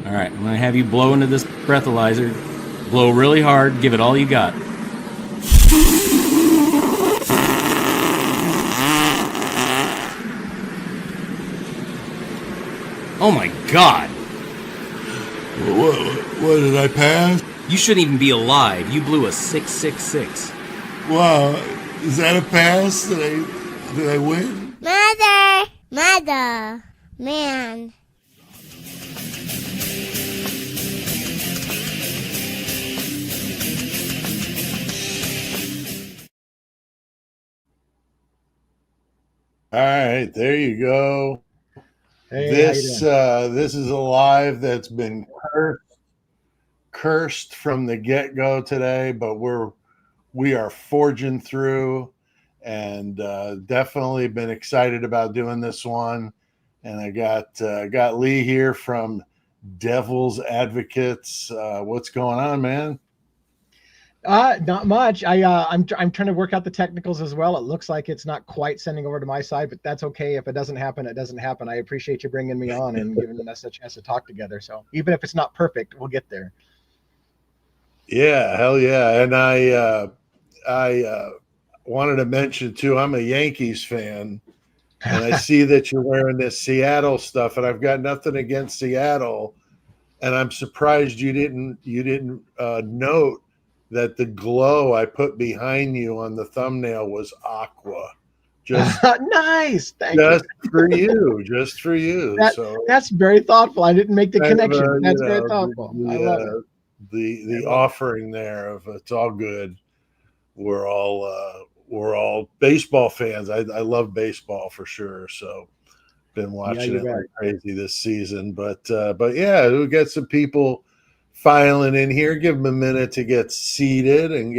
All right, I'm going to have you blow into this breathalyzer. Blow really hard. Give it all you got. Oh my God! What did I pass? You shouldn't even be alive. You blew a 666. Wow, is that a pass? Did I win? Mother, man. All right, there you go. Hey, this is a live that's been cursed from the get-go today, but we are forging through, and definitely been excited about doing this one. And I got Lee here from Devil's Advocates. What's going on, man? Not much. I'm trying to work out the technicals as well. It looks like it's not quite sending over to my side, but that's okay. If it doesn't happen, it doesn't happen. I appreciate you bringing me on and giving us a chance to talk together. So even if it's not perfect, we'll get there. Yeah, hell yeah. And I wanted to mention too, I'm a Yankees fan, and I see that you're wearing this Seattle stuff, and I've got nothing against Seattle, and I'm surprised you didn't note that the glow I put behind you on the thumbnail was aqua. Just nice. Thank just you. for you, just for you. That's very thoughtful. I didn't make the connection. That's you know, very thoughtful. I love it. The offering there of it's all good. We're all baseball fans. I love baseball for sure. So been watching it like crazy this season. But yeah, we'll get some people filing in here. Give them a minute to get seated and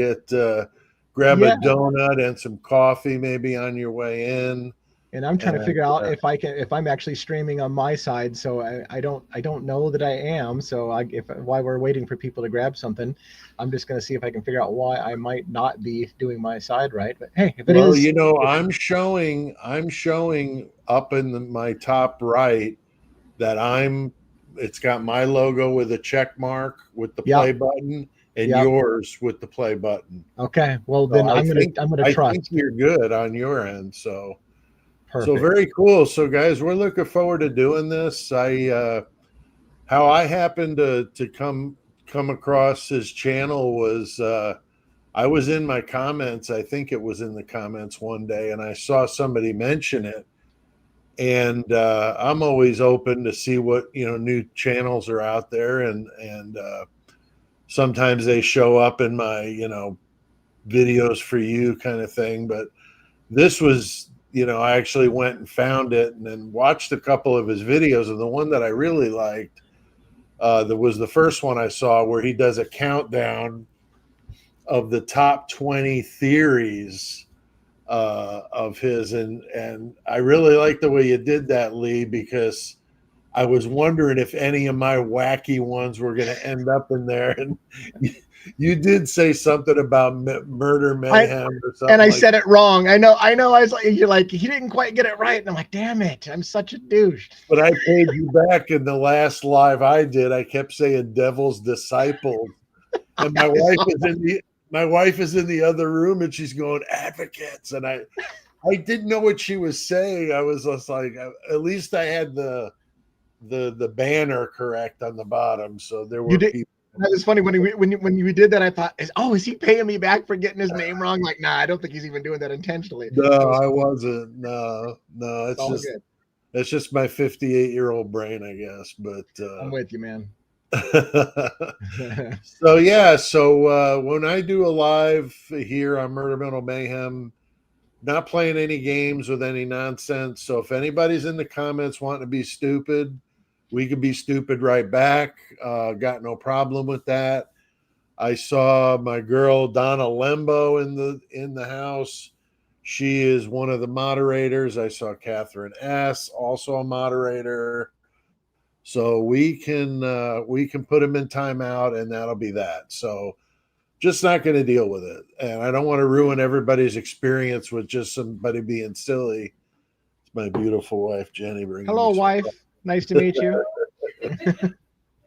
grab a donut and some coffee maybe on your way in. And I'm trying to figure out if I'm actually streaming on my side. So I don't know that I am. So while we're waiting for people to grab something, I'm just going to see if I can figure out why I might not be doing my side right. But hey, if it is, you know, I'm showing up in my top right that it's got my logo with a check mark with the play button and yours with the play button. Okay. Well, then I'm gonna trust. I think you're good on your end. So. Perfect. So very cool. So guys, we're looking forward to doing this. How I happened to come across his channel was I was in my comments. I think it was in the comments one day, and I saw somebody mention it. And I'm always open to see what new channels are out there, and sometimes they show up in my videos for you kind of thing. But this was. I actually went and found it and then watched a couple of his videos. And the one that I really liked that was the first one I saw where he does a countdown of the top 20 theories of his. And I really like the way you did that, Lee, because I was wondering if any of my wacky ones were going to end up in there. And you did say something about murder mayhem or something. And I said it wrong. I know. I was like, you're like, he didn't quite get it right. And I'm like, damn it. I'm such a douche. But I paid you back in the last live I did. I kept saying devil's disciples. And my wife is in the other room and she's going advocates. And I didn't know what she was saying. I was just like, at least I had the banner correct on the bottom. So there were people. That was funny when we did that. I thought, is he paying me back for getting his name wrong? Like, nah, I don't think he's even doing that intentionally. No, I wasn't. No, it's just my 58-year-old brain, I guess. But I'm with you, man. So when I do a live here on Murder Metal Mayhem, not playing any games with any nonsense. So if anybody's in the comments wanting to be stupid, we could be stupid right back. Got no problem with that. I saw my girl Donna Lembo in the house. She is one of the moderators. I saw Catherine S., also a moderator. So we can put them in timeout, and that'll be that. So just not going to deal with it. And I don't want to ruin everybody's experience with just somebody being silly. It's my beautiful wife, Jenny. Hello, wife. Nice to meet you.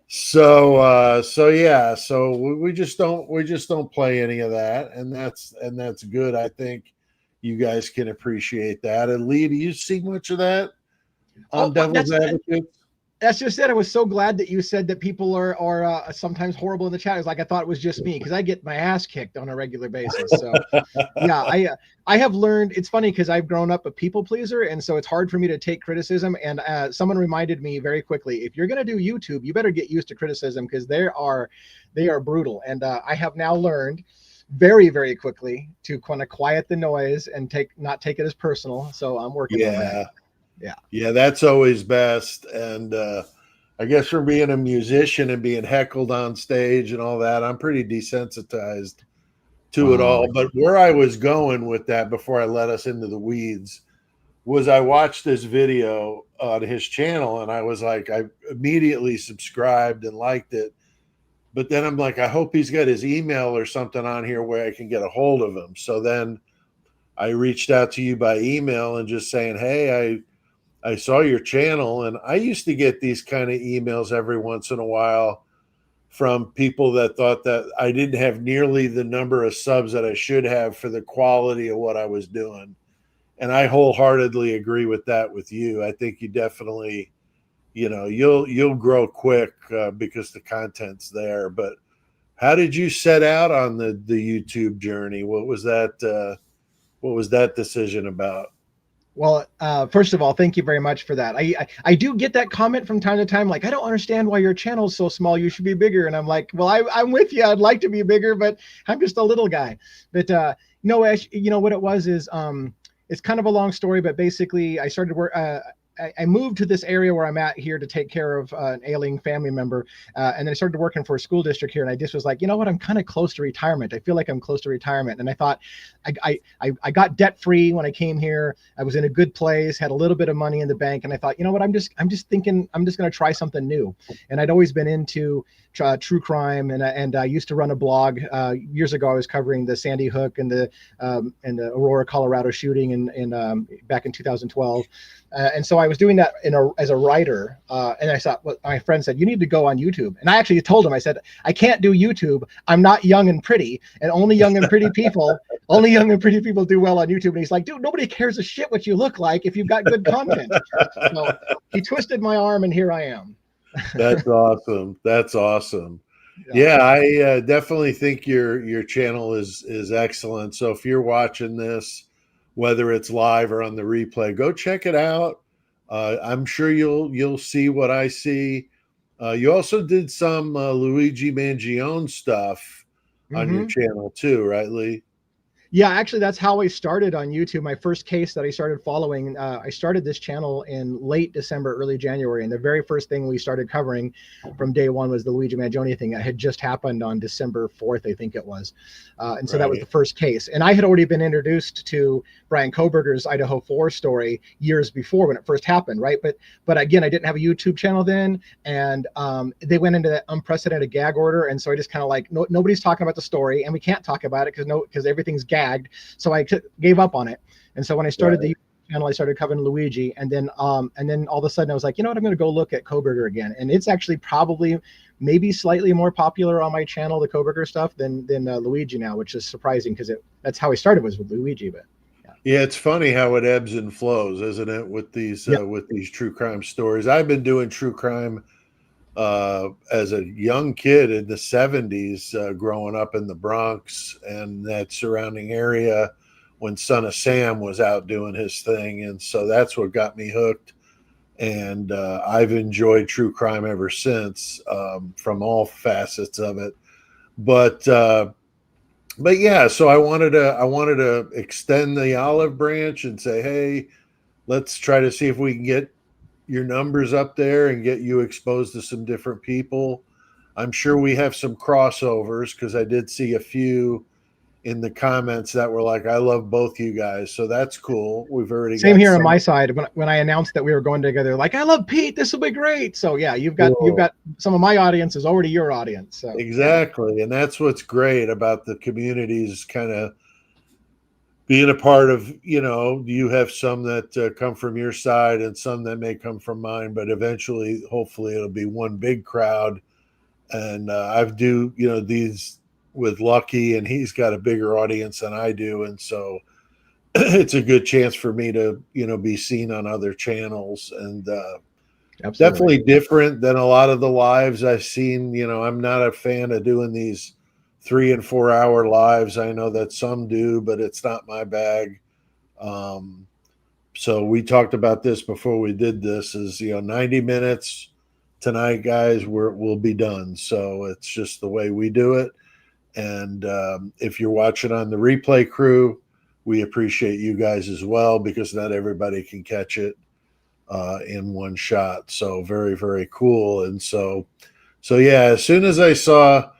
So yeah, so we just don't play any of that, and that's good. I think you guys can appreciate that. And Lee, do you see much of that on Oh, well, Devil's Advocate? that's just it. I was so glad that you said that people are sometimes horrible in the chat. It's like I thought it was just me because I get my ass kicked on a regular basis. So yeah, I have learned. It's funny because I've grown up a people pleaser, and so it's hard for me to take criticism. And someone reminded me very quickly, if you're going to do YouTube, you better get used to criticism because they are brutal. And I have now learned very, very quickly to kind of quiet the noise and not take it as personal. So I'm working on that. Yeah, that's always best. And I guess from being a musician and being heckled on stage and all that, I'm pretty desensitized to it all. But where I was going with that before I let us into the weeds was I watched this video on his channel and I was like, I immediately subscribed and liked it. But then I'm like, I hope he's got his email or something on here where I can get a hold of him. So then I reached out to you by email and just saying, hey, I saw your channel, and I used to get these kind of emails every once in a while from people that thought that I didn't have nearly the number of subs that I should have for the quality of what I was doing. And I wholeheartedly agree with that with you. I think you definitely, you'll grow quick because the content's there. But how did you set out on the YouTube journey? What was that? What was that decision about? Well, first of all, thank you very much for that. I do get that comment from time to time, like, I don't understand why your channel is so small. You should be bigger. And I'm like, well, I'm with you. I'd like to be bigger, but I'm just a little guy. But no, Ash, what it was is it's kind of a long story, but basically I started work. I moved to this area where I'm at here to take care of an ailing family member. And then I started working for a school district here. And I just was like, you know what? I'm kind of close to retirement. I feel like I'm close to retirement. And I thought I got debt free when I came here. I was in a good place, had a little bit of money in the bank. And I thought, you know what? I'm just thinking I'm just going to try something new. And I'd always been into true crime. And I used to run a blog years ago. I was covering the Sandy Hook and the Aurora, Colorado shooting back in 2012. And so I was doing that as a writer. And I thought, well, my friend said, you need to go on YouTube. And I actually told him, I said, I can't do YouTube. I'm not young and pretty, and only young and pretty people do well on YouTube. And he's like, dude, nobody cares a shit what you look like if you've got good content. So he twisted my arm and here I am. That's awesome. That's awesome. Yeah, I definitely think your channel is excellent. So if you're watching this, whether it's live or on the replay, go check it out. I'm sure you'll see what I see. You also did some Luigi Mangione stuff on your channel too, right, Lee? Yeah, actually, that's how I started on YouTube. My first case that I started following, I started this channel in late December, early January. And the very first thing we started covering from day one was the Luigi Mangione thing. That had just happened on December 4th, I think it was. And so that was the first case. And I had already been introduced to Brian Kohberger's Idaho 4 story years before when it first happened, right? But again, I didn't have a YouTube channel then. And they went into that unprecedented gag order. And so I just kind of like, nobody's talking about the story. And we can't talk about it because everything's gagged. So I gave up on it. And so when I started the YouTube channel, I started covering Luigi, and then all of a sudden I was like, you know what, I'm going to go look at Kohberger again. And it's actually probably maybe slightly more popular on my channel, the Kohberger stuff, than Luigi now, which is surprising because that's how I started, was with Luigi. But yeah, it's funny how it ebbs and flows, isn't it, with these true crime stories. I've been doing true crime as a young kid in the 70s, growing up in the Bronx and that surrounding area when Son of Sam was out doing his thing. And so that's what got me hooked. And I've enjoyed true crime ever since, from all facets of it. But yeah, so I wanted to extend the olive branch and say, hey, let's try to see if we can get your numbers up there and get you exposed to some different people. I'm sure we have some crossovers because I did see a few in the comments that were like, I love both you guys. So that's cool. We've already same here on my side. When I announced that we were going together, like, I love Pete, this will be great. So yeah, you've got some of my audience is already your audience. So exactly. And that's what's great about the communities kind of being a part of. You have some that come from your side and some that may come from mine, but eventually, hopefully, it'll be one big crowd And I've do, these with Lucky, and he's got a bigger audience than I do. And so it's a good chance for me to, be seen on other channels, and Absolutely. definitely different than a lot of the lives I've seen. I'm not a fan of doing these 3 and 4 hour lives. I know that some do, but it's not my bag. So we talked about this before we did this, is 90 minutes tonight, guys, we'll be done. So it's just the way we do it. And if you're watching on the replay crew, we appreciate you guys as well, because not everybody can catch it in one shot. So very, very cool. And so yeah, as soon as I saw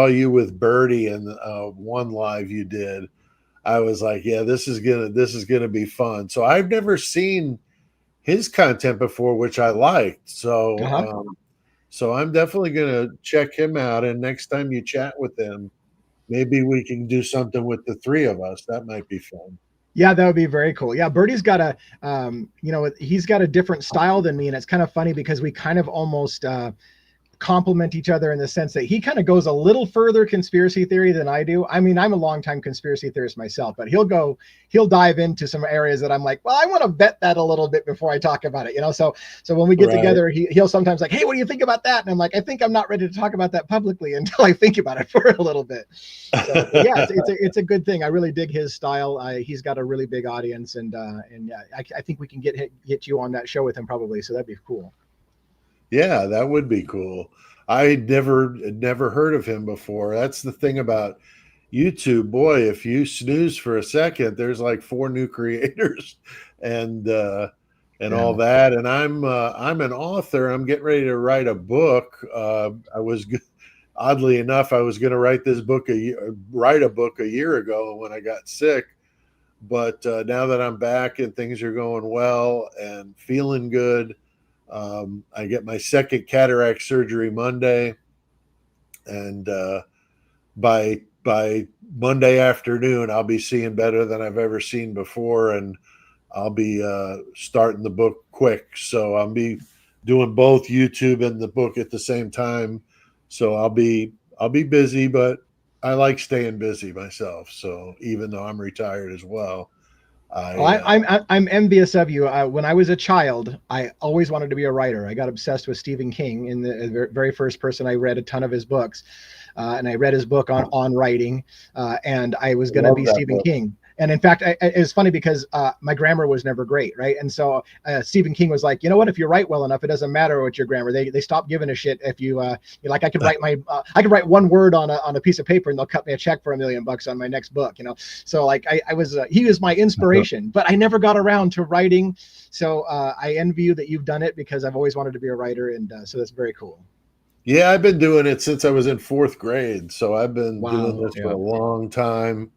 you with Birdie and one live you did, I was like, yeah, this is gonna be fun. So I've never seen his content before, which I liked. So so I'm definitely gonna check him out. And next time you chat with him, maybe we can do something with the three of us. That might be fun. Yeah, that would be very cool. Yeah, Birdie's got he's got a different style than me, and it's kind of funny because we kind of almost complement each other in the sense that he kind of goes a little further conspiracy theory than I do. I mean, I'm a longtime conspiracy theorist myself, but he'll dive into some areas that I'm like, well, I want to vet that a little bit before I talk about it, So when we get together, he'll sometimes like, hey, what do you think about that? And I'm like, I think I'm not ready to talk about that publicly until I think about it for a little bit. So yeah, it's a good thing. I really dig his style. He's got a really big audience, and yeah, I think we can get you on that show with him probably. So that'd be cool. Yeah, that would be cool. I never heard of him before. That's the thing about YouTube. Boy, if you snooze for a second, there's like 4 new creators and all that. And I'm an author. I'm getting ready to write a book. Oddly enough, I was going to write a book a year ago when I got sick. But now that I'm back and things are going well and feeling good, I get my second cataract surgery Monday, and by Monday afternoon, I'll be seeing better than I've ever seen before, and I'll be starting the book quick. So I'll be doing both YouTube and the book at the same time. So I'll be busy, but I like staying busy myself. So even though I'm retired as well. I'm envious of you. When I was a child, I always wanted to be a writer. I got obsessed with Stephen King, and the very first person I read a ton of his books, and I read his book on writing, and I was going to be Stephen King. And in fact, it was funny because my grammar was never great, right? And so Stephen King was like, you know what? If you write well enough, it doesn't matter what your grammar. They stop giving a shit if you like. I could write one word on a piece of paper, and they'll cut me a check for $1 million on my next book. So like he was my inspiration, but I never got around to writing. So I envy you that you've done it, because I've always wanted to be a writer, and so that's very cool. Yeah, I've been doing it since I was in 4th grade, so I've been doing this for a long time.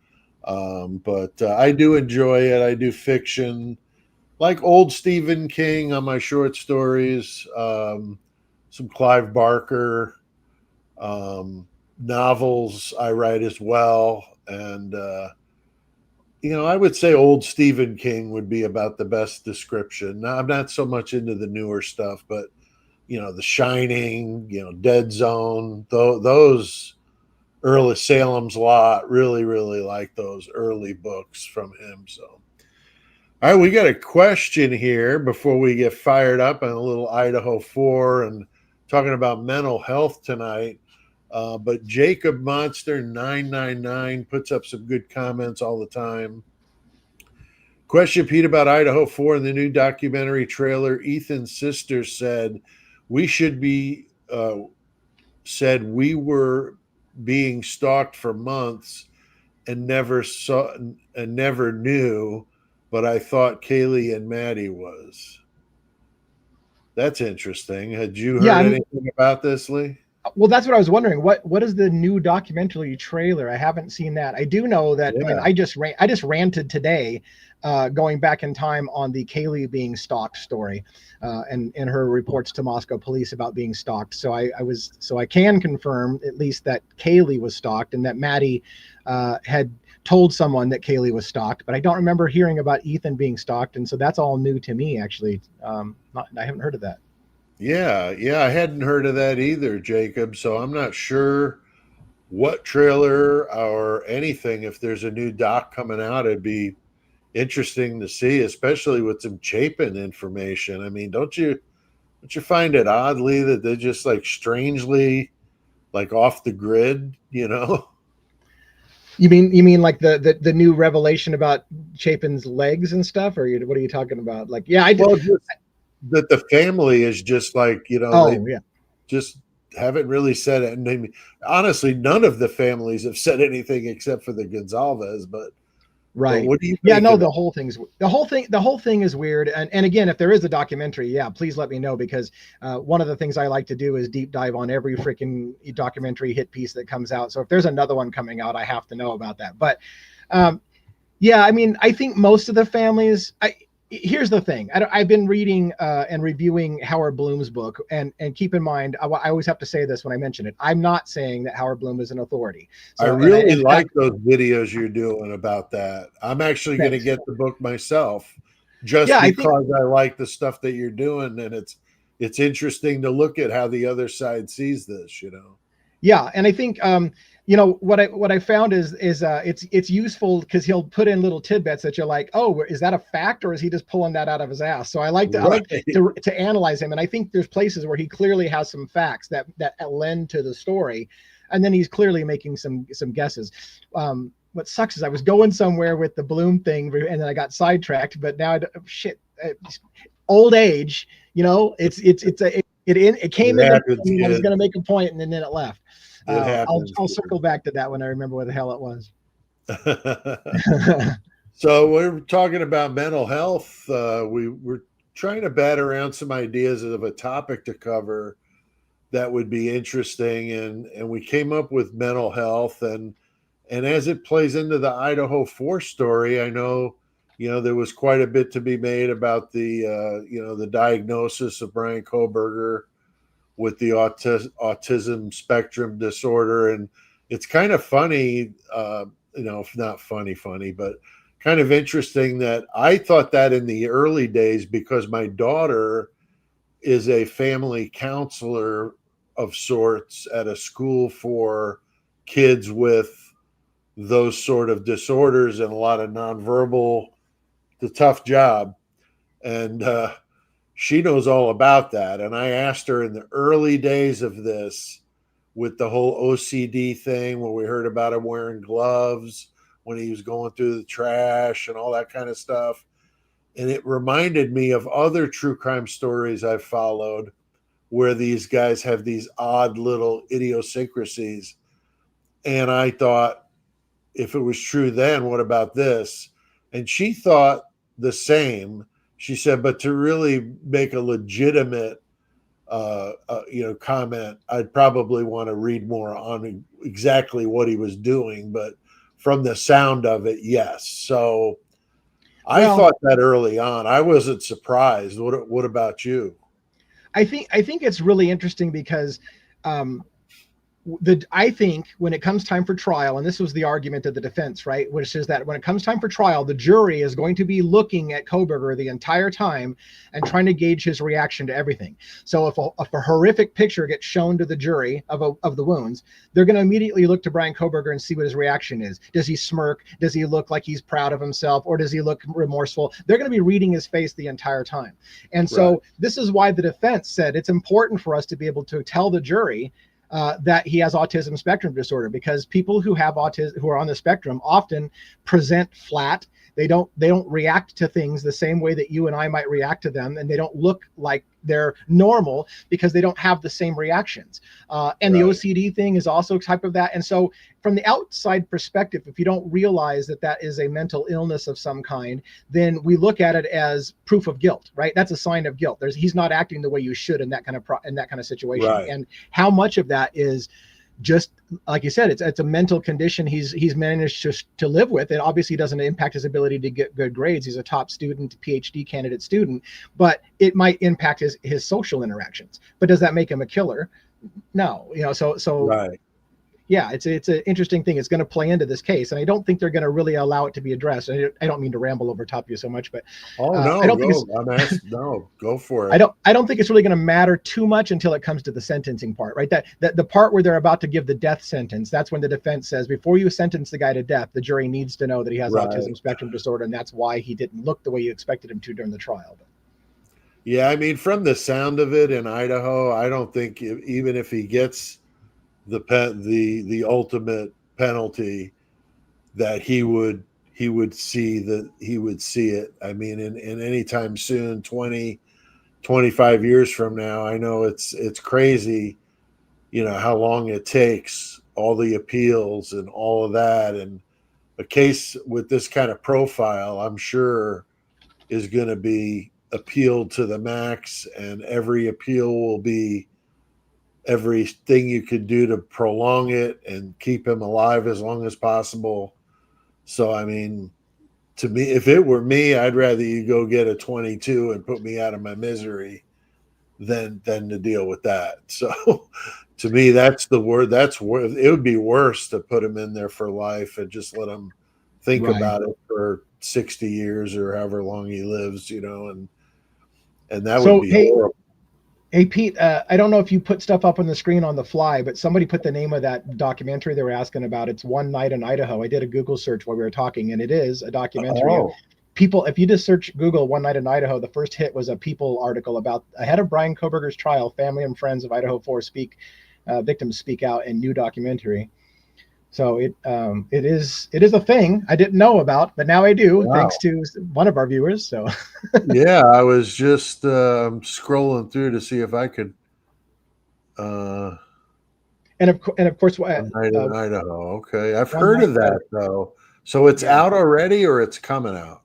But I do enjoy it. I do fiction, like old Stephen King on my short stories, some Clive Barker, novels I write as well. And, I would say old Stephen King would be about the best description. Now, I'm not so much into the newer stuff, but, The Shining, Dead Zone, those early Salem's Lot, really, really like those early books from him. So, all right, we got a question here before we get fired up on a little Idaho 4 and talking about mental health tonight. But Jacob Monster 999 puts up some good comments all the time. Question, Pete, about Idaho 4 and the new documentary trailer. Ethan's sister said we were being stalked for months and never knew, but I thought Kaylee and Maddie was. That's interesting. Had you heard anything about this, Lee? Well, that's what I was wondering. What is the new documentary trailer? I haven't seen that. I do know that. Yeah. I mean, I just ranted today, going back in time on the Kaylee being stalked story, and her reports to Moscow police about being stalked. So I can confirm at least that Kaylee was stalked, and that Maddie had told someone that Kaylee was stalked, but I don't remember hearing about Ethan being stalked, and so that's all new to me, actually. I haven't heard of that. Yeah, I hadn't heard of that either, Jacob. So I'm not sure what trailer or anything. If there's a new doc coming out, it'd be interesting to see, especially with some Chapin information. I mean, don't you find it oddly that they're just like strangely like off the grid, you know? You mean like the new revelation about Chapin's legs and stuff, or what are you talking about? Like, yeah, I did. Well, just that the family is just like, they Oh, yeah. just haven't really said it. And honestly, none of the families have said anything except for the Gonzalez. But Right. what do you Yeah, think no, of it? the whole thing is weird. And again, if there is a documentary, yeah, please let me know, because one of the things I like to do is deep dive on every freaking documentary hit piece that comes out. So if there's another one coming out, I have to know about that. But yeah, I mean, I think most of the families, here's the thing. I've been reading and reviewing Howard Bloom's book, and keep in mind, I always have to say this when I mention it. I'm not saying that Howard Bloom is an authority. So, I really like those videos you're doing about that. I'm actually going to get the book myself, just because I like the stuff that you're doing, and it's interesting to look at how the other side sees this. Yeah, and I think what I found is it's useful because he'll put in little tidbits that you're like, oh, is that a fact, or is he just pulling that out of his ass? So I like to analyze him, and I think there's places where he clearly has some facts that lend to the story, and then he's clearly making some guesses. What sucks is I was going somewhere with the Bloom thing, and then I got sidetracked. But now old age, it came in. I was going to make a point, and then it left. I'll circle back to that when I remember what the hell it was. So we're talking about mental health. We're trying to bat around some ideas of a topic to cover that would be interesting, and we came up with mental health, and as it plays into the Idaho 4 story, I know there was quite a bit to be made about the diagnosis of Brian Kohberger with the autism spectrum disorder. And it's kind of funny, not funny, but kind of interesting that I thought that in the early days, because my daughter is a family counselor of sorts at a school for kids with those sort of disorders and a lot of nonverbal, the tough job. And she knows all about that. And I asked her in the early days of this, with the whole OCD thing, when we heard about him wearing gloves when he was going through the trash and all that kind of stuff. And it reminded me of other true crime stories I've followed where these guys have these odd little idiosyncrasies. And I thought, if it was true then, what about this? And she thought the same. She said, but to really make a legitimate, comment, I'd probably want to read more on exactly what he was doing. But from the sound of it, yes. So I thought that early on. I wasn't surprised. What about you? I think it's really interesting because I think when it comes time for trial, and this was the argument of the defense, right, which is that when it comes time for trial, the jury is going to be looking at Kohberger the entire time and trying to gauge his reaction to everything. So if a horrific picture gets shown to the jury of the wounds, they're going to immediately look to Brian Kohberger and see what his reaction is. Does he smirk? Does he look like he's proud of himself? Or does he look remorseful? They're going to be reading his face the entire time. And so this is why the defense said it's important for us to be able to tell the jury that he has autism spectrum disorder, because people who have autism, who are on the spectrum, often present flat. They don't react to things the same way that you and I might react to them, and they don't look like they're normal because they don't have the same reactions. And the OCD thing is also a type of that. And so from the outside perspective, if you don't realize that that is a mental illness of some kind, then we look at it as proof of guilt, right? That's a sign of guilt. He's not acting the way you should in that kind of situation. Right. And how much of that is just like you said, it's a mental condition he's managed to live with. It obviously doesn't impact his ability to get good grades. He's a top student, PhD candidate student, but it might impact his social interactions. But does that make him a killer? No, so right. Yeah, it's an interesting thing. It's going to play into this case, and I don't think they're going to really allow it to be addressed. I don't mean to ramble over top of you so much, but Oh I no, don't think go. I'm asked. No, go for I it. don't think it's really going to matter too much until it comes to the sentencing part, right? That the part where they're about to give the death sentence, that's when the defense says, before you sentence the guy to death, the jury needs to know that he has Right. autism spectrum disorder, and that's why he didn't look the way you expected him to during the trial. Yeah, I mean, from the sound of it in Idaho, I don't think even if he gets the ultimate penalty, that he would see it. I mean, in any time soon, 20, 25 years from now. I know it's crazy, how long it takes, all the appeals and all of that. And a case with this kind of profile, I'm sure, is going to be appealed to the max, and every appeal will be everything you could do to prolong it and keep him alive as long as possible. So, I mean, to me, if it were me, I'd rather you go get a 22 and put me out of my misery than to deal with that. So, to me, that's the word. It would be worse to put him in there for life and just let him think Right. about it for 60 years or however long he lives, and that would So, be hey, horrible. Hey Pete, I don't know if you put stuff up on the screen on the fly, but somebody put the name of that documentary they were asking about. It's One Night in Idaho. I did a Google search while we were talking, and it is a documentary. And Oh, people, if you just search Google One Night in Idaho, the first hit was a People article about ahead of Brian Koberger's trial, family and friends of Idaho 4 victims speak out in new documentary. So it is a thing I didn't know about, but now I do, wow. thanks to one of our viewers. So Yeah, I was just scrolling through to see if I could. and of course, One Night in Idaho. Okay, I've One heard Night of in Idaho. that though. So it's Yeah. out already, or it's coming out?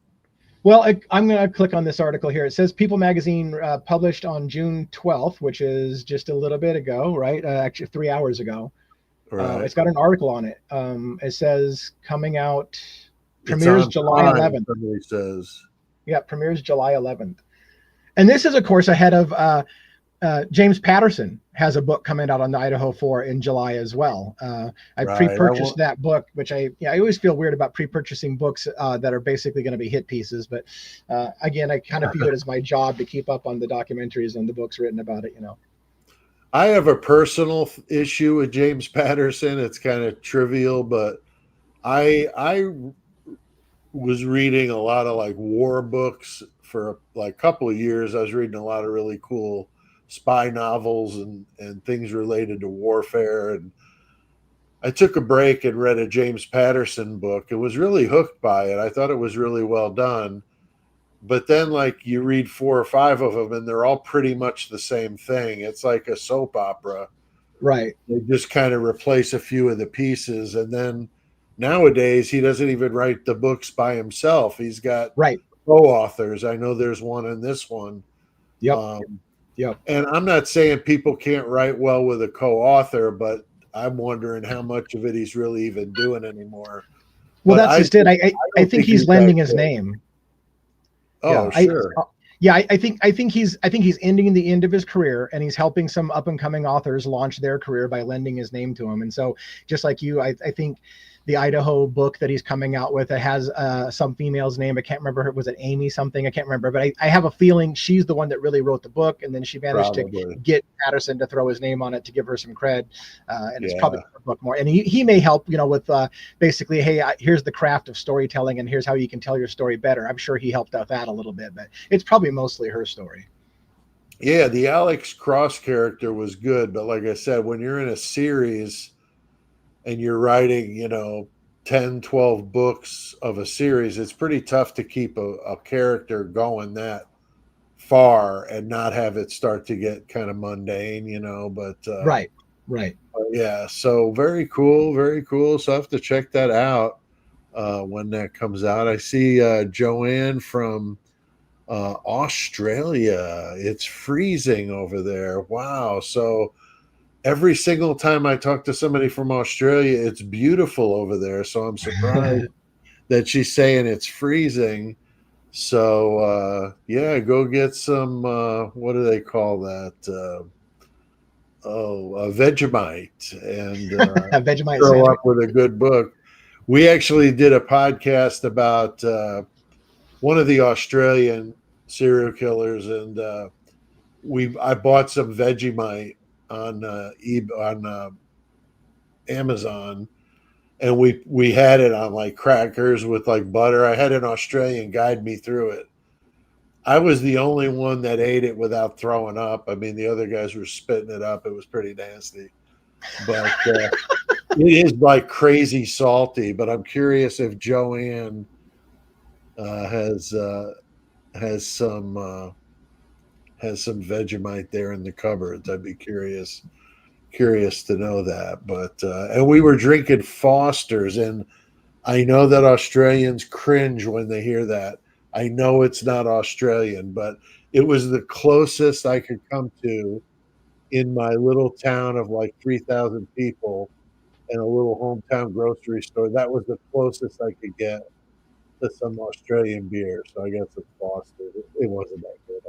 Well, I'm going to click on this article here. It says People Magazine published on June 12th, which is just a little bit ago, right? Actually, 3 hours ago. Right. It's got an article on it. It says coming out, It's premieres on July Prime, 11th. somebody says. Yeah, premieres July 11th. And this is, of course, ahead of James Patterson has a book coming out on the Idaho 4 in July as well. I Right. pre-purchased that book, which I always feel weird about pre-purchasing books that are basically going to be hit pieces. But again, I kind of view it as my job to keep up on the documentaries and the books written about it. I have a personal issue with James Patterson. It's kind of trivial, but I was reading a lot of like war books for like a couple of years. I was reading a lot of really cool spy novels and things related to warfare. And I took a break and read a James Patterson book and was really hooked by it. I thought it was really well done. But then, like, you read 4 or 5 of them, and they're all pretty much the same thing. It's like a soap opera. Right. They just kind of replace a few of the pieces. And then nowadays, he doesn't even write the books by himself. He's got Right. co-authors. I know there's one in this one. Yep. Um, Yep. and I'm not saying people can't write well with a co-author, but I'm wondering how much of it he's really even doing anymore. Well, But that's just it. I don't think he's that lending his good. name. Oh, Yeah. sure. I think he's ending the end of his career, and he's helping some up and coming authors launch their career by lending his name to him. And so, just like you, I think the Idaho book that he's coming out with, it has some female's name. I can't remember. Was it Amy something? I can't remember. But I have a feeling she's the one that really wrote the book, and then she managed Probably. to get Patterson to throw his name on it to give her some cred. And it's Yeah. probably a book more. And he may help, with basically, hey, here's the craft of storytelling, and here's how you can tell your story better. I'm sure he helped out that a little bit, but it's probably mostly her story. Yeah, the Alex Cross character was good, but like I said, when you're in a series and you're writing, 10, 12 books of a series, it's pretty tough to keep a character going that far and not have it start to get kind of mundane, but Right. yeah, so very cool, very cool. So I have to check that out when that comes out. I see Joanne from Australia. It's freezing over there. Wow. So every single time I talk to somebody from Australia, it's beautiful over there. So I'm surprised that she's saying it's freezing. So yeah, go get some what do they call that? Vegemite and Vegemite grow sandwich. up with a good book. We actually did a podcast about one of the Australian serial killers, and I bought some Vegemite on Amazon, and we had it on like crackers with like butter. I had an Australian guide me through it. I was the only one that ate it without throwing up. I mean, the other guys were spitting it up. It was pretty nasty, but it is like crazy salty. But I'm curious if Joanne uh, has uh, has some has some Vegemite there in the cupboards. I'd be curious to know that. But and we were drinking Foster's, and I know that Australians cringe when they hear that. I know it's not Australian, but it was the closest I could come to in my little town of like 3,000 people and a little hometown grocery store. That was the closest I could get to some Australian beer. So I guess it's Foster's. It wasn't that good.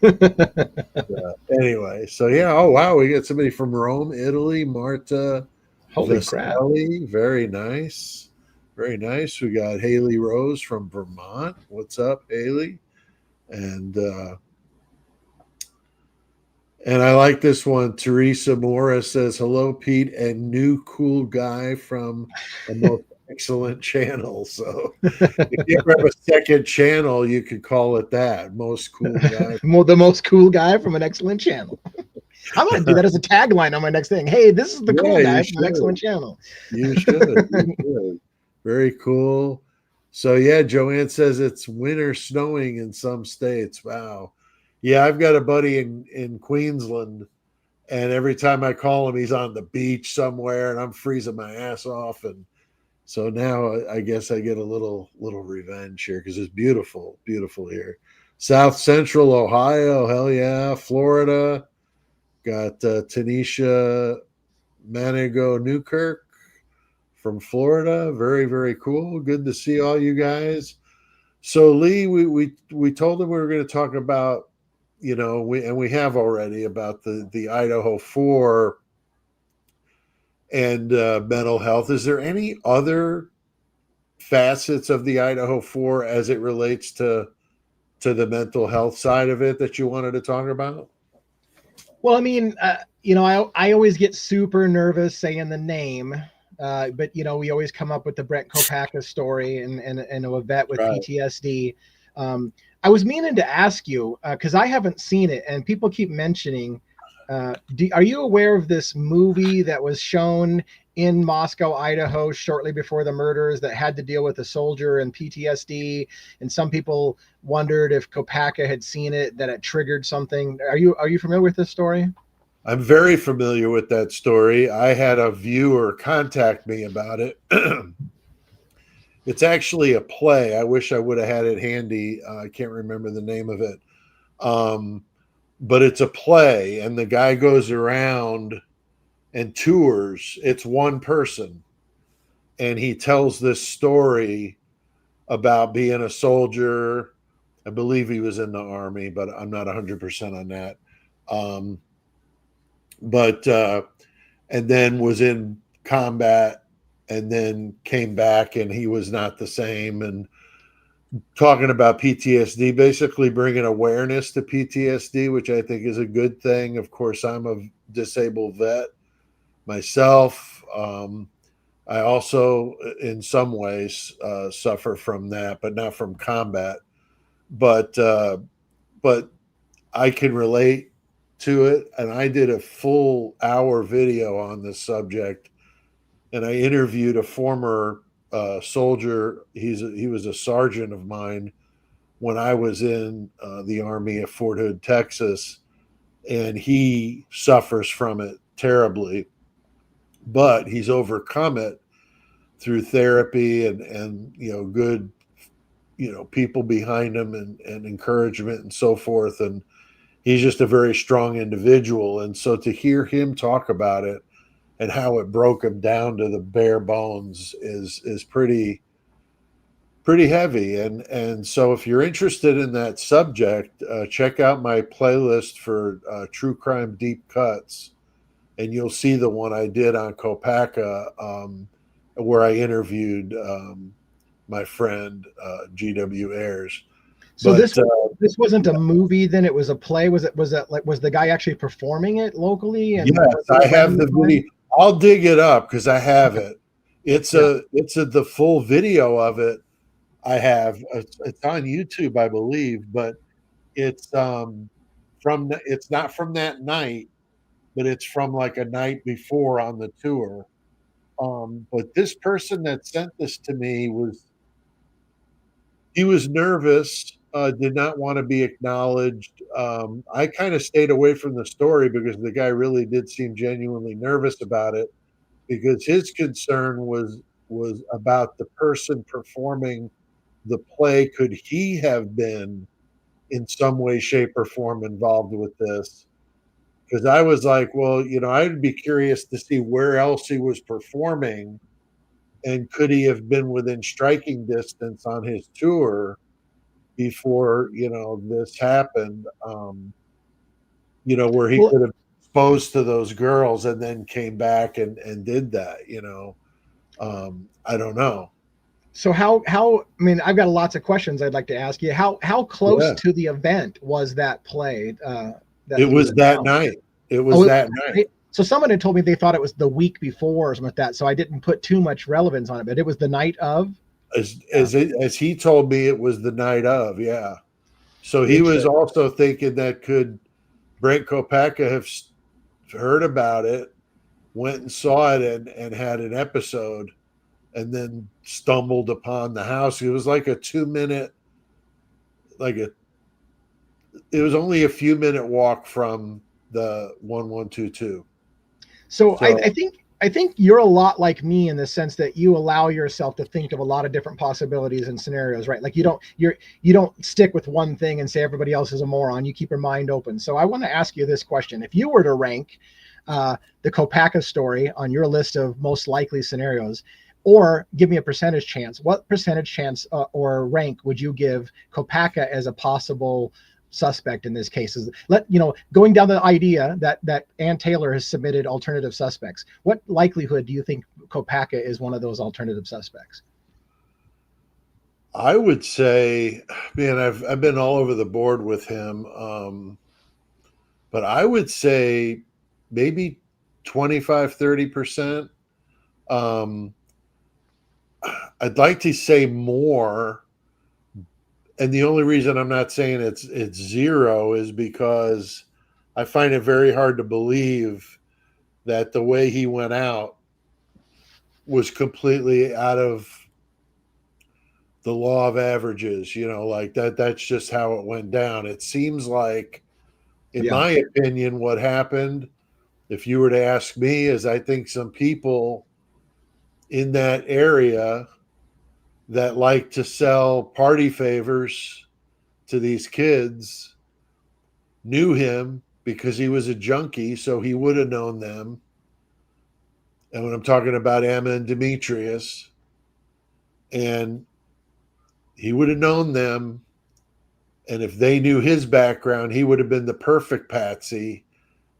I didn't like anyway, so yeah. Oh wow, we got somebody from Rome, Italy, Marta Holy crap. Vastelli. Very nice, very nice. We got Haley Rose from Vermont. What's up, Haley? And I like this one. Teresa Morris says, "Hello, Pete, and new cool guy from the most excellent channel." So if you ever have a second channel, you could call it that. Most cool guy. The most cool guy from an excellent channel. I'm going to do that as a tagline on my next thing. Hey, this is the cool guy from an excellent channel. You should. You should. Very cool. So yeah, Joanne says it's winter snowing in some states. Wow. Yeah, I've got a buddy in Queensland, and every time I call him, he's on the beach somewhere, and I'm freezing my ass off. And so now I guess I get a little revenge here because it's beautiful, beautiful here. South Central Ohio, hell yeah. Florida, got Tanisha Manigo Newkirk from Florida. Very, very cool. Good to see all you guys. So Lee, we told them we were going to talk about, we have already about the Idaho 4 and mental health. Is there any other facets of the Idaho 4 as it relates to the mental health side of it that you wanted to talk about? Well, I mean, I always get super nervous saying the name, but we always come up with the Brett Kopacka story and a vet with PTSD. I was meaning to ask you because I haven't seen it, and people keep mentioning. Are you aware of this movie that was shown in Moscow, Idaho, shortly before the murders that had to deal with a soldier and PTSD? And some people wondered if Kopacka had seen it, that it triggered something. Are you familiar with this story? I'm very familiar with that story. I had a viewer contact me about it. It's actually a play. I wish I would have had it handy. I can't remember the name of it. But it's a play, and the guy goes around and tours. It's one person, and he tells this story about being a soldier. I believe he was in the Army, but I'm not 100% on that. And then was in combat and then came back, and he was not the same. And talking about PTSD, basically bringing awareness to PTSD, which I think is a good thing. Of course, I'm a disabled vet myself. I also, in some ways, suffer from that, but not from combat. But I can relate to it, and I did a full hour video on this subject, and I interviewed a former soldier. He was a sergeant of mine when I was in the Army at Fort Hood, Texas, and he suffers from it terribly, but he's overcome it through therapy and good people behind him and encouragement and so forth. And he's just a very strong individual. And so to hear him talk about it and how it broke him down to the bare bones is pretty heavy. And so if you're interested in that subject, check out my playlist for true crime deep cuts. and you'll see the one I did on Kopacka, where I interviewed my friend GW Ayers. So But this wasn't a movie, then it was a play. Was it like, was the guy actually performing it locally? And yes, I have the video. I'll dig it up because I have it. It's the full video of it. I have it's on YouTube, I believe, but it's it's not from that night, but it's from like a night before on the tour. But this person that sent this to me he was nervous, did not want to be acknowledged. I kind of stayed away from the story because the guy really did seem genuinely nervous about it, because his concern was about the person performing the play. Could he have been in some way, shape, or form involved with this? Because I was like, well, I'd be curious to see where else he was performing, and could he have been within striking distance on his tour before this happened, where he could have exposed to those girls and then came back and did that. I don't know. So how I mean, I've got lots of questions I'd like to ask you. How close to the event was that play? It was that night. It was that night. So someone had told me they thought it was the week before or something like that. So I didn't put too much relevance on it, but it was the night of. As he told me, it was the night of. Yeah. So he was also thinking that could Brett Kopacka have heard about it, went and saw it, and had an episode, and then stumbled upon the house. It was like a 2-minute, it was only a few minute walk from the 1122. So I think you're a lot like me in the sense that you allow yourself to think of a lot of different possibilities and scenarios, right? Like you don't stick with one thing and say everybody else is a moron. You keep your mind open. So I want to ask you this question: if you were to rank the Kopacka story on your list of most likely scenarios, or give me a percentage chance, what percentage chance or rank would you give Kopacka as a possible suspect in this case? Is going down the idea that Ann Taylor has submitted alternative suspects, what likelihood do you think Kopacka is one of those alternative suspects? I would say, man, I've been all over the board with him, but I would say maybe 25-30%. I'd like to say more, and the only reason I'm not saying it's zero is because I find it very hard to believe that the way he went out was completely out of the law of averages, like that's just how it went down. It seems like, in my opinion, what happened, if you were to ask me, is I think some people in that area that like to sell party favors to these kids knew him because he was a junkie, so he would have known them. And when I'm talking about Emma and Demetrius, and he would have known them, and if they knew his background, he would have been the perfect patsy,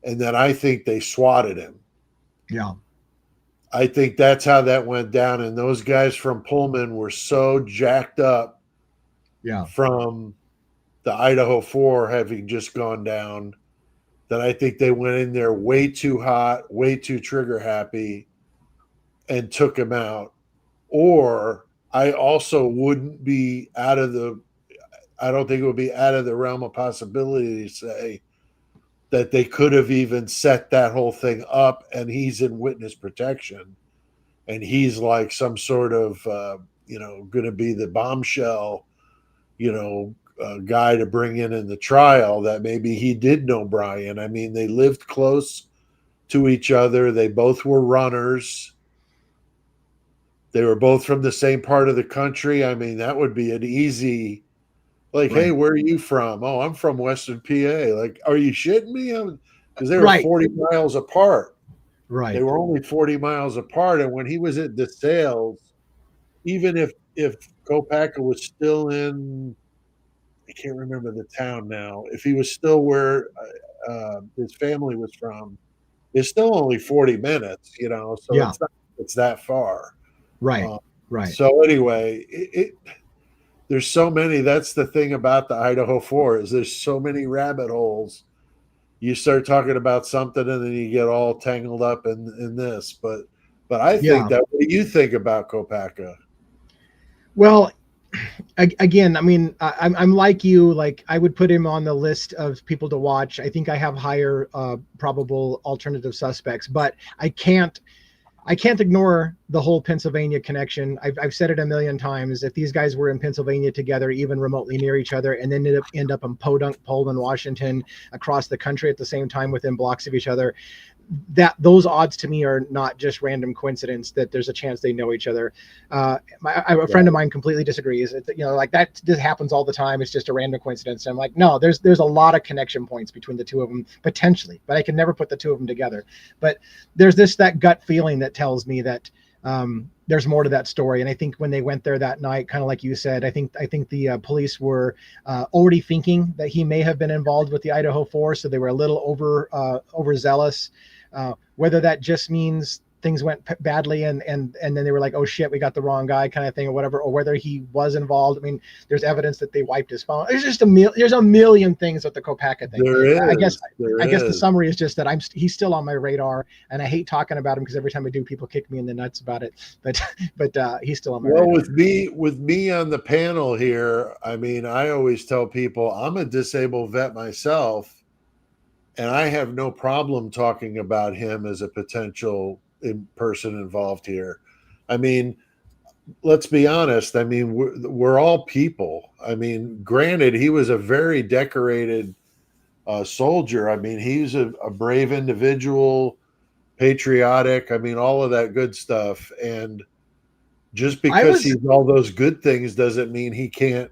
and that I think they swatted him. Yeah. I think that's how that went down, and those guys from Pullman were so jacked up from the Idaho 4 having just gone down that I think they went in there way too hot, way too trigger happy, and took him out. Or I also wouldn't be I don't think it would be out of the realm of possibility to say that they could have even set that whole thing up, and he's in witness protection, and he's like some sort of, going to be the bombshell, guy to bring in the trial, that maybe he did know Brian. I mean, they lived close to each other. They both were runners. They were both from the same part of the country. I mean, that would be an easy, like, hey, where are you from? Oh, I'm from Western PA. Like, are you shitting me? Because they were 40 miles apart. Right. They were only 40 miles apart. And when he was at DeSales, even if Kopacka was still in, I can't remember the town now, if he was still where his family was from, is still only 40 minutes, so Yeah. it's that far. Right. Um, Right. so anyway, there's so many. That's the thing about the Idaho 4 is there's so many rabbit holes. You start talking about something and then you get all tangled up in this. But I think Yeah. that, what do you think about Kopacka? Well, again, I mean, I'm like you. Like, I would put him on the list of people to watch. I think I have higher probable alternative suspects, but I can't ignore the whole Pennsylvania connection. I've said it a million times. If these guys were in Pennsylvania together, even remotely near each other, and then end up in Podunk, Pullman, Washington, across the country at the same time within blocks of each other, that those odds to me are not just random coincidence that there's a chance they know each other. A friend of mine completely disagrees. Like that just happens all the time. It's just a random coincidence. And I'm like, no, there's a lot of connection points between the two of them potentially, but I can never put the two of them together. But there's that gut feeling that tells me that there's more to that story. And I think when they went there that night, kind of like you said, I think the police were already thinking that he may have been involved with the Idaho 4, so they were a little overzealous. Whether that just means things went badly and then they were like, oh shit, we got the wrong guy kind of thing or whatever, or whether he was involved. I mean, there's evidence that they wiped his phone. There's a million things with the Kopacka thing. I guess the summary is just that he's still on my radar, and I hate talking about him because every time I do, people kick me in the nuts about it. But he's still on my radar. With me on the panel here, I mean, I always tell people I'm a disabled vet myself, and I have no problem talking about him as a potential person involved here. I mean, let's be honest. I mean, we're all people. I mean, granted, he was a very decorated soldier. I mean, he's a brave individual, patriotic. I mean, all of that good stuff. And just because he's all those good things doesn't mean he can't.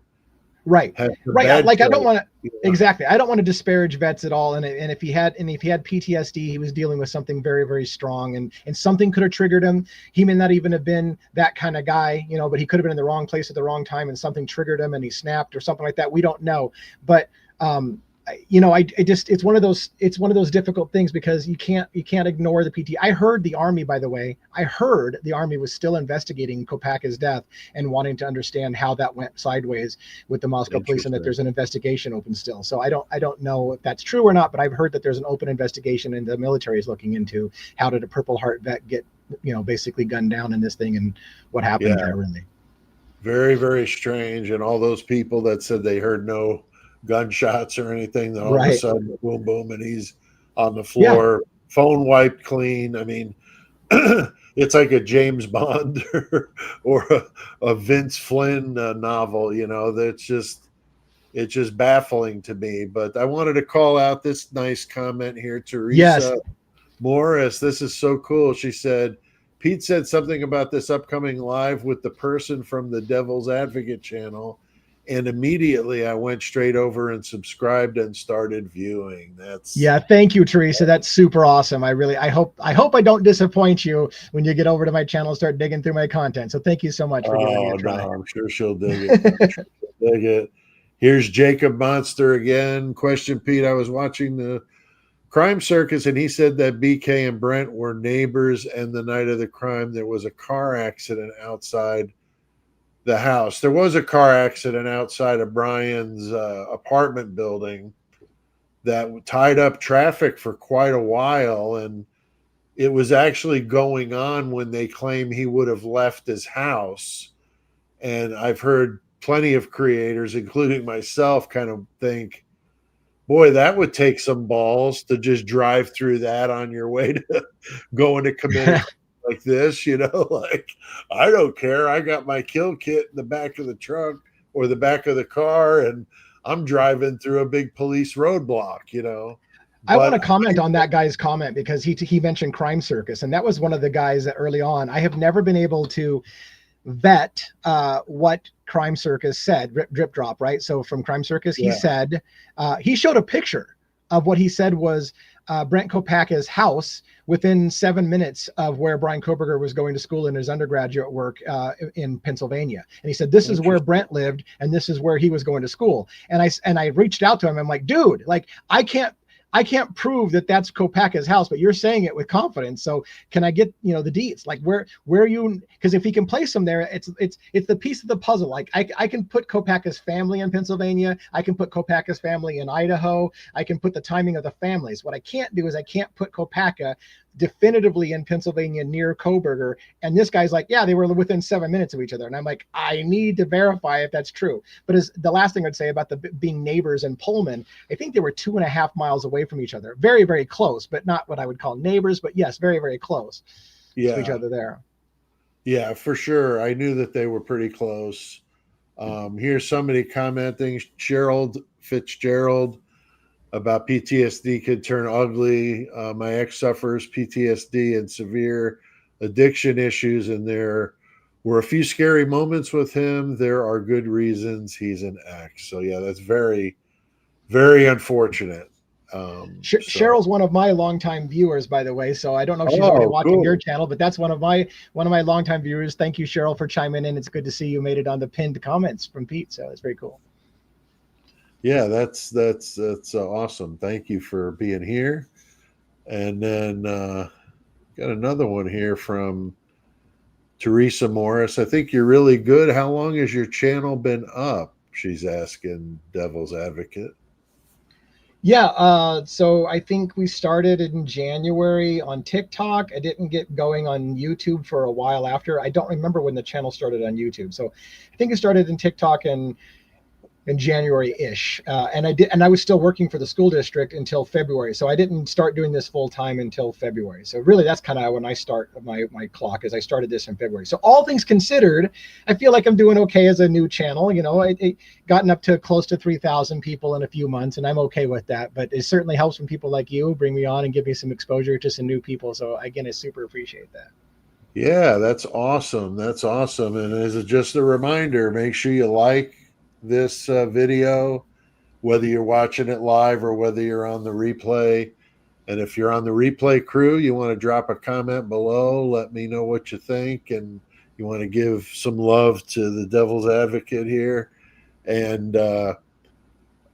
Right. Like, I don't want to exactly. I don't want to disparage vets at all. And if he had PTSD, he was dealing with something very, very strong, and something could have triggered him. He may not even have been that kind of guy, but he could have been in the wrong place at the wrong time, and something triggered him and he snapped or something like that. We don't know. But it's one of those difficult things because you can't ignore the PT. I heard the Army, by the way, was still investigating Kopacka's death and wanting to understand how that went sideways with the Moscow police, and that there's an investigation open still. So I don't know if that's true or not, but I've heard that there's an open investigation and the military is looking into how did a Purple Heart vet get, basically gunned down in this thing and what happened there, really. Very, very strange. And all those people that said they heard no gunshots or anything, then all of a sudden, boom, boom, and he's on the floor, phone wiped clean. I mean, it's like a James Bond or a Vince Flynn novel. It's just baffling to me. But I wanted to call out this nice comment here, Teresa Morris. This is so cool. She said, Pete said something about this upcoming live with the person from the Devil's Advocate channel, and immediately I went straight over and subscribed and started viewing. Thank you, Teresa. That's super awesome. I hope I don't disappoint you when you get over to my channel and start digging through my content. So thank you so much for giving me a try. I'm sure she'll dig it. Here's Jacob Monster again. Question, Pete. I was watching the Crime Circus, and he said that BK and Brent were neighbors, and the night of the crime, there was a car accident outside the house. There was a car accident outside of Brian's apartment building that tied up traffic for quite a while, and it was actually going on when they claim he would have left his house. And I've heard plenty of creators, including myself, kind of think, boy, that would take some balls to just drive through that on your way to going to commit like this, like, I don't care. I got my kill kit in the back of the truck or the back of the car, and I'm driving through a big police roadblock, I want to comment on that guy's comment because he mentioned Crime Circus, and that was one of the guys that early on, I have never been able to vet what Crime Circus said, drip drop, right? So from Crime Circus, he said, he showed a picture of what he said was Brent Kopacka's house within 7 minutes of where Brian Koberger was going to school in his undergraduate work in Pennsylvania. And he said, this is where Brent lived, and this is where he was going to school. And I reached out to him. I'm like, dude, like, I can't I can't prove that that's Kopacka's house, but you're saying it with confidence. So can I get, the deets? Like where you, because if he can place them there, it's the piece of the puzzle. Like I can put Kopacka's family in Pennsylvania. I can put Kopacka's family in Idaho. I can put the timing of the families. What I can't do is I can't put Kopacka definitively in Pennsylvania near Koberger. And this guy's like, yeah, they were within 7 minutes of each other. And I'm like, I need to verify if that's true. But as the last thing I'd say about the being neighbors in Pullman, I think they were 2.5 miles away from each other. Very, very close, but not what I would call neighbors, but yes, very, very close to each other there. Yeah, for sure. I knew that they were pretty close. Here's somebody commenting, Gerald Fitzgerald, about PTSD could turn ugly. My ex suffers PTSD and severe addiction issues, and there were a few scary moments with him. There are good reasons he's an ex. So yeah, that's very, very unfortunate. Cheryl's one of my longtime viewers, by the way. So I don't know if she's already watching your channel, but that's one of my longtime viewers. Thank you, Cheryl, for chiming in. It's good to see you made it on the pinned comments from Pete. So it's very cool. Yeah, that's awesome. Thank you for being here. And then got another one here from Teresa Morris. I think you're really good. How long has your channel been up? She's asking Devil's Advocate. Yeah, so I think we started in January on TikTok. I didn't get going on YouTube for a while after. I don't remember when the channel started on YouTube. So I think it started in TikTok in January-ish, and I was still working for the school district until February, so I didn't start doing this full time until February. So really, that's kind of when I start my clock, is I started this in February. So all things considered, I feel like I'm doing okay as a new channel. It gotten up to close to 3,000 people in a few months, and I'm okay with that. But it certainly helps when people like you bring me on and give me some exposure to some new people. So again, I super appreciate that. Yeah, that's awesome. That's awesome. And as just a reminder, make sure you like this video, whether you're watching it live or whether you're on the replay. And if you're on the replay crew, you want to drop a comment below, let me know what you think, and you want to give some love to the Devil's Advocate here, and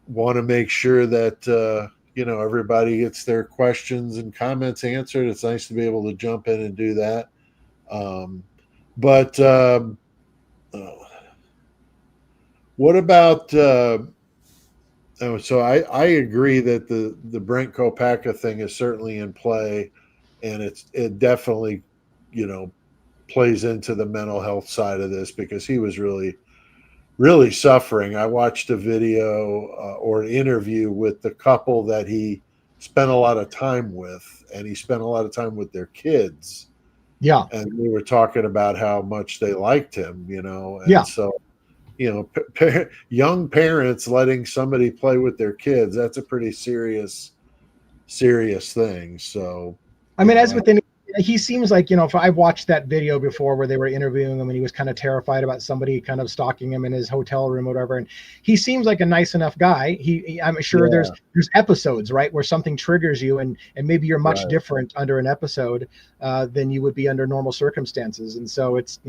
want to make sure that everybody gets their questions and comments answered. It's nice to be able to jump in and do that. What about so I agree that the Brett Kopacka thing is certainly in play, and it definitely plays into the mental health side of this, because he was really, really suffering. I watched a video or an interview with the couple that he spent a lot of time with, and he spent a lot of time with their kids. Yeah. And we were talking about how much they liked him, and yeah. So young parents letting somebody play with their kids, that's a pretty serious thing. So I mean, as with any, he seems like, if I've watched that video before where they were interviewing him and he was kind of terrified about somebody kind of stalking him in his hotel room or whatever, and he seems like a nice enough guy. I'm sure there's episodes, right, where something triggers you, and maybe you're much different under an episode than you would be under normal circumstances. And so it's,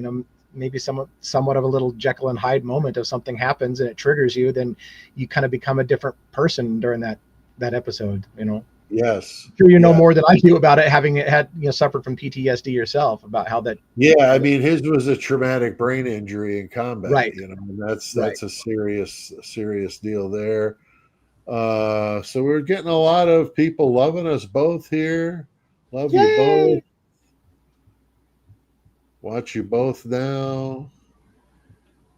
maybe somewhat of a little Jekyll and Hyde moment of something happens and it triggers you, then you kind of become a different person during that episode, Yes. Sure, know more than I do about it, having had suffered from PTSD yourself, about how that. Yeah, I mean, his was a traumatic brain injury in combat, right? And that's a serious deal there. So we're getting a lot of people loving us both here. Love you both. Watch you both now.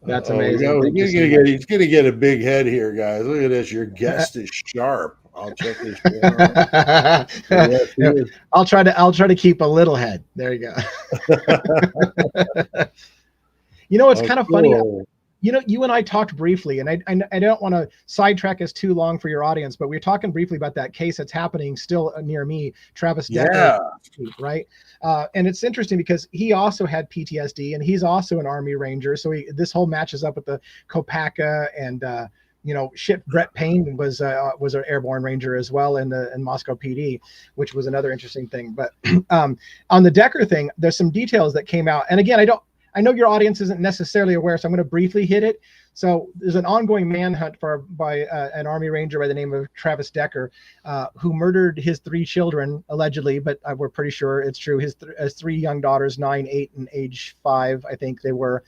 That's amazing. He's gonna get a big head here, guys. Look at this. Your guest is sharp. I'll check his I'll try to keep a little head. There you go. It's kind of funny. You and I talked briefly, and I don't want to sidetrack us too long for your audience, but we were talking briefly about that case that's happening still near me, Travis Decker, right? And it's interesting because he also had PTSD, and he's also an Army Ranger. So this whole matches up with the Kopacka, and Brett Payne was an airborne ranger as well in Moscow PD, which was another interesting thing. But on the Decker thing, there's some details that came out, and again, I know your audience isn't necessarily aware, so I'm going to briefly hit it. So there's an ongoing manhunt by an Army Ranger by the name of Travis Decker, who murdered his 3 children, allegedly, but we're pretty sure it's true. His 3 young daughters, 9, 8, and age 5, I think they were.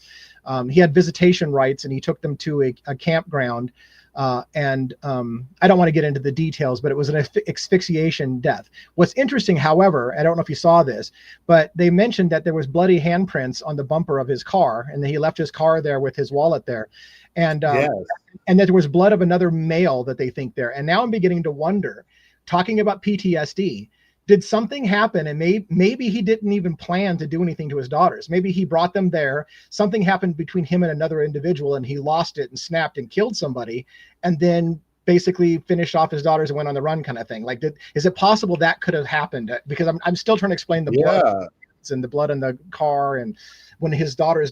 He had visitation rights, and he took them to a campground. I don't want to get into the details, but it was an asphyxiation death. What's interesting, however, I don't know if you saw this, but they mentioned that there was bloody handprints on the bumper of his car, and that he left his car there with his wallet there. And and that there was blood of another male that they think there. And now I'm beginning to wonder, talking about PTSD, did something happen? And maybe he didn't even plan to do anything to his daughters. Maybe he brought them there. Something happened between him and another individual, and he lost it and snapped and killed somebody, and then basically finished off his daughters and went on the run, kind of thing. Like, is it possible that could have happened? Because I'm still trying to explain the blood and the blood in the car, and when his daughters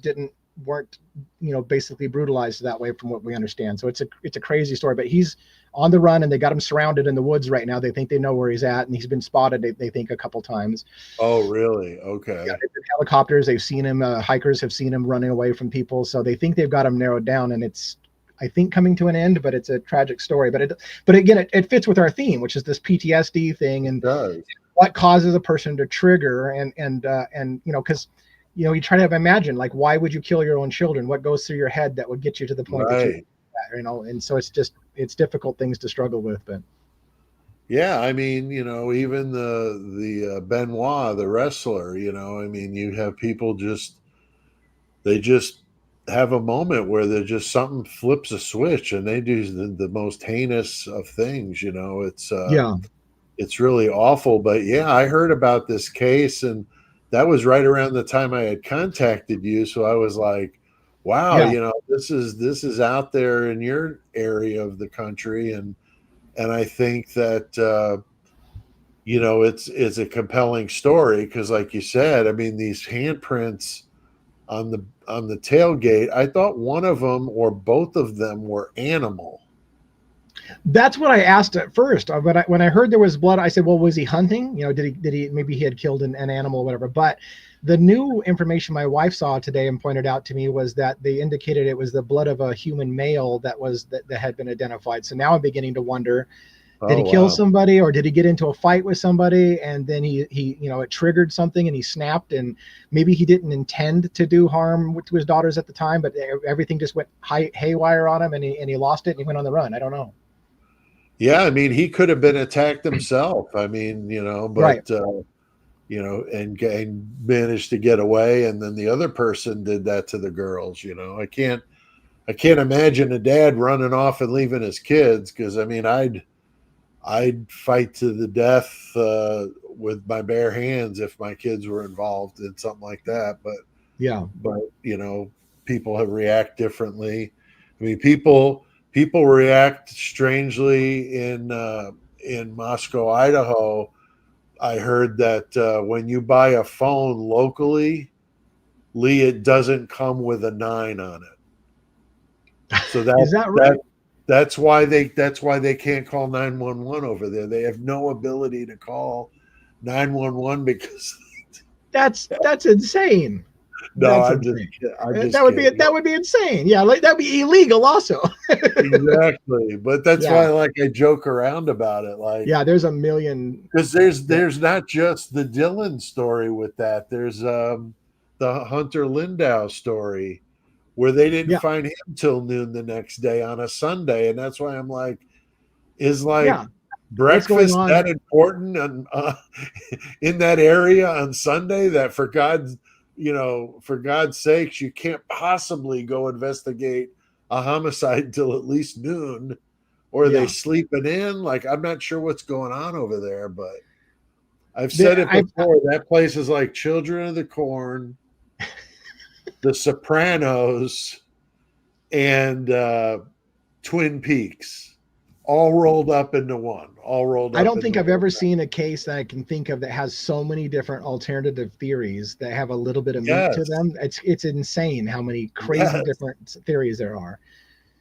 weren't basically brutalized that way, from what we understand. So it's a crazy story, but he's on the run, and they got him surrounded in the woods right now. They think they know where he's at, and he's been spotted, they think, a couple times. Oh, really? Okay. Yeah, helicopters, they've seen him, hikers have seen him running away from people, so they think they've got him narrowed down, and it's, I think, coming to an end, but it's a tragic story. But again, it fits with our theme, which is this PTSD thing, and what causes a person to trigger, and because you try to imagine, like, why would you kill your own children? What goes through your head that would get you to the point that you, and so it's difficult things to struggle with. But yeah, I mean, even the Benoit, the wrestler, I mean, you have people they just have a moment where they're just, something flips a switch and they do the most heinous of things. It's really awful. But yeah, I heard about this case, and that was right around the time I had contacted you. So I was like, wow, this is out there in your area of the country. And I think that, it's a compelling story, because like you said, I mean, these handprints on the tailgate, I thought one of them or both of them were animal. That's what I asked at first. When I heard there was blood, I said, well, was he hunting? Did he, maybe he had killed an animal or whatever. But the new information my wife saw today and pointed out to me was that they indicated it was the blood of a human male that had been identified. So now I'm beginning to wonder, did he kill somebody, or did he get into a fight with somebody, and then he it triggered something and he snapped, and maybe he didn't intend to do harm to his daughters at the time, but everything just went haywire on him, and he lost it and he went on the run. I don't know. Yeah, I mean, he could have been attacked himself. I mean, but and managed to get away, and then the other person did that to the girls. I can't imagine a dad running off and leaving his kids, because I mean, I'd fight to the death with my bare hands if my kids were involved in something like that. But people have react differently. I mean, people react strangely in Moscow, Idaho. I heard that when you buy a phone locally, Lee, it doesn't come with a 9 on it. So is that right? That's why they can't call 911 over there. They have no ability to call 911 because that's insane. No, I'm just that would be insane. Yeah, like that'd be illegal also. Exactly. But that's why I joke around about it. Like, yeah, there's a million, because there's not just the Dylan story with that. There's the Hunter Lindau story where they didn't find him till noon the next day on a Sunday. And that's why I'm like, breakfast that important in that area on Sunday, that for God's sakes, you can't possibly go investigate a homicide until at least noon, or are they sleeping in? Like, I'm not sure what's going on over there, but I've said it before. That place is like Children of the Corn, The Sopranos, and Twin Peaks, all rolled up into one. I don't think I've ever seen a case that I can think of that has so many different alternative theories that have a little bit of meat to them. It's insane how many crazy different theories there are.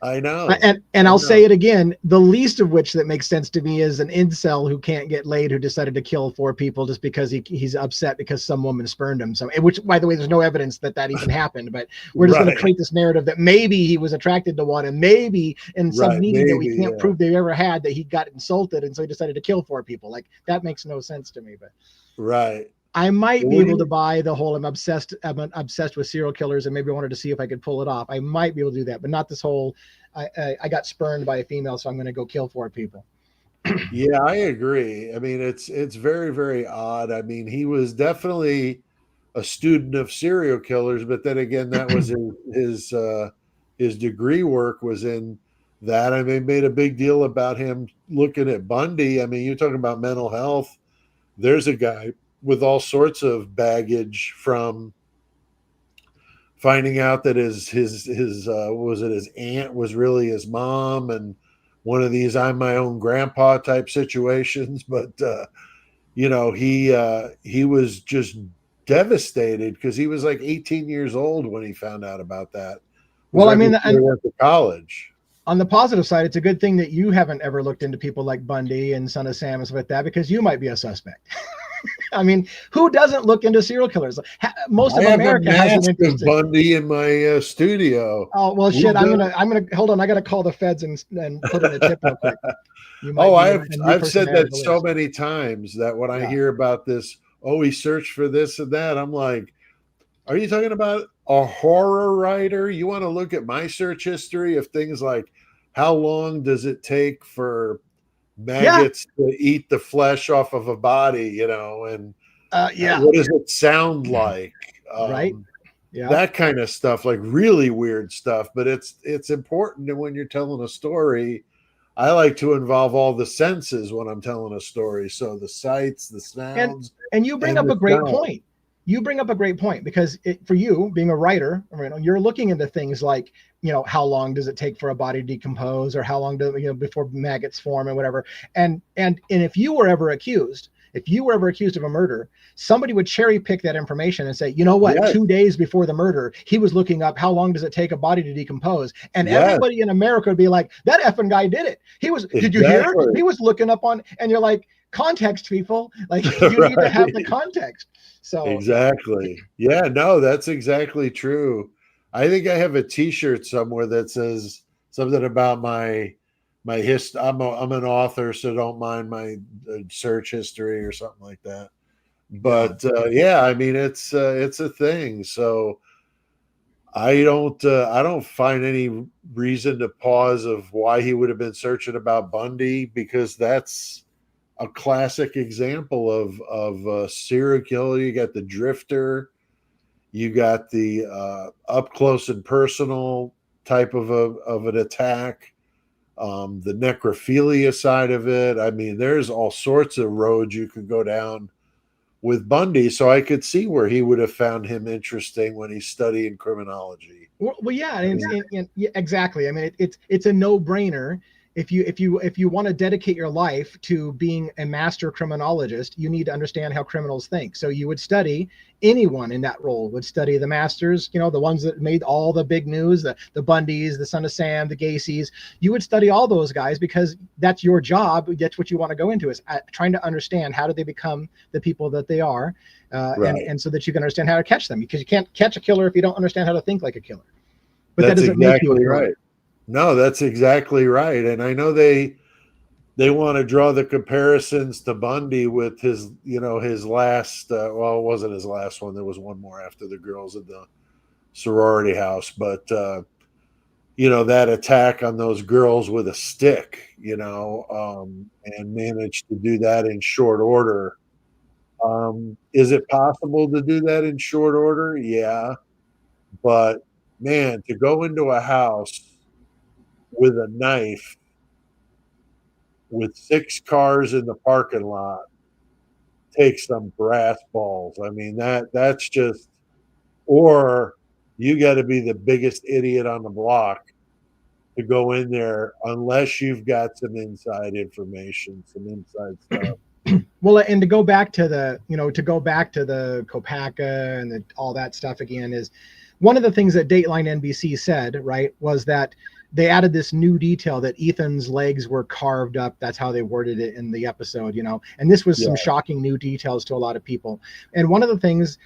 I know. And I'll say it again, the least of which that makes sense to me is an incel who can't get laid, who decided to kill 4 people just because he's upset because some woman spurned him. So, which, by the way, there's no evidence that even happened, but we're just going to create this narrative that maybe he was attracted to one, and maybe in some meeting that we can't prove they ever had, that he got insulted, and so he decided to kill 4 people. Like, that makes no sense to me. But I might be able to buy the whole I'm obsessed with serial killers, and maybe I wanted to see if I could pull it off. I might be able to do that, but not this whole I got spurned by a female, so I'm going to go kill 4 people. Yeah, I agree. I mean, it's very, very odd. I mean, he was definitely a student of serial killers, but then again, that was his degree work was in that. I mean, made a big deal about him looking at Bundy. I mean, you're talking about mental health. There's a guy with all sorts of baggage from finding out that his aunt was really his mom, and one of these I'm my own grandpa type situations. But you know, he was just devastated because he was like 18 years old when he found out about that. Well, I mean, he went to college. On the positive side, it's a good thing that you haven't ever looked into people like Bundy and Son of Sam and stuff like that, because you might be a suspect. I mean, who doesn't look into serial killers? Most of America has an interest in Bundy in my studio. Oh well, shit! I'm gonna hold on. I gotta call the feds and put in a tip real quick. I've said that so many times that when I hear about this, he searched for this and that, I'm like, are you talking about a horror writer? You want to look at my search history of things like how long does it take for maggots to eat the flesh off of a body, you know, and what does it sound like? Right. Yeah. That kind of stuff, like really weird stuff. But it's important. And when you're telling a story, I like to involve all the senses when I'm telling a story. So the sights, the sounds. And you bring up a great point. You bring up a great point, because for you being a writer, you're looking into things like, you know, how long does it take for a body to decompose, or how long before maggots form and whatever. And if you were ever accused of a murder, somebody would cherry pick that information and say, you know what, 2 days before the murder, he was looking up how long does it take a body to decompose. And everybody in America would be like, that effing guy did it. Did you hear? He was looking up on, and you're like, context, people, like you need to have the context. So exactly. Yeah, no, that's exactly true. I think I have a t-shirt somewhere that says something about my history. I'm an author, so don't mind my search history or something like that. But I mean, it's a thing. So I don't find any reason to pause of why he would have been searching about Bundy, because that's a classic example of a serial killer. You got the drifter, you got the up close and personal type of an attack, the necrophilia side of it. I mean, there's all sorts of roads you could go down with Bundy. So I could see where he would have found him interesting when he's studying criminology. Well, yeah, and exactly. I mean, it's a no-brainer. If you want to dedicate your life to being a master criminologist, you need to understand how criminals think. So you would study, anyone in that role would study the masters, you know, the ones that made all the big news, the Bundys, the Son of Sam, the Gacy's. You would study all those guys because that's your job. That's what you want to go into, is trying to understand how do they become the people that they are, and so that you can understand how to catch them, because you can't catch a killer if you don't understand how to think like a killer. But that's that doesn't make you a killer. Right. No, that's exactly right. And I know they want to draw the comparisons to Bundy with his last, it wasn't his last one. There was one more after the girls at the sorority house. But, that attack on those girls with a stick, and managed to do that in short order. Is it possible to do that in short order? Yeah. But, man, to go into a house with a knife with 6 cars in the parking lot takes some brass balls. I mean, that's just, or you got to be the biggest idiot on the block to go in there unless you've got some inside information, some inside stuff. Well, and to go back to the Kopacka and all that stuff again, is one of the things that Dateline NBC said, right, was that they added this new detail that Ethan's legs were carved up. That's how they worded it in the episode, and this was some shocking new details to a lot of people. And one of the things,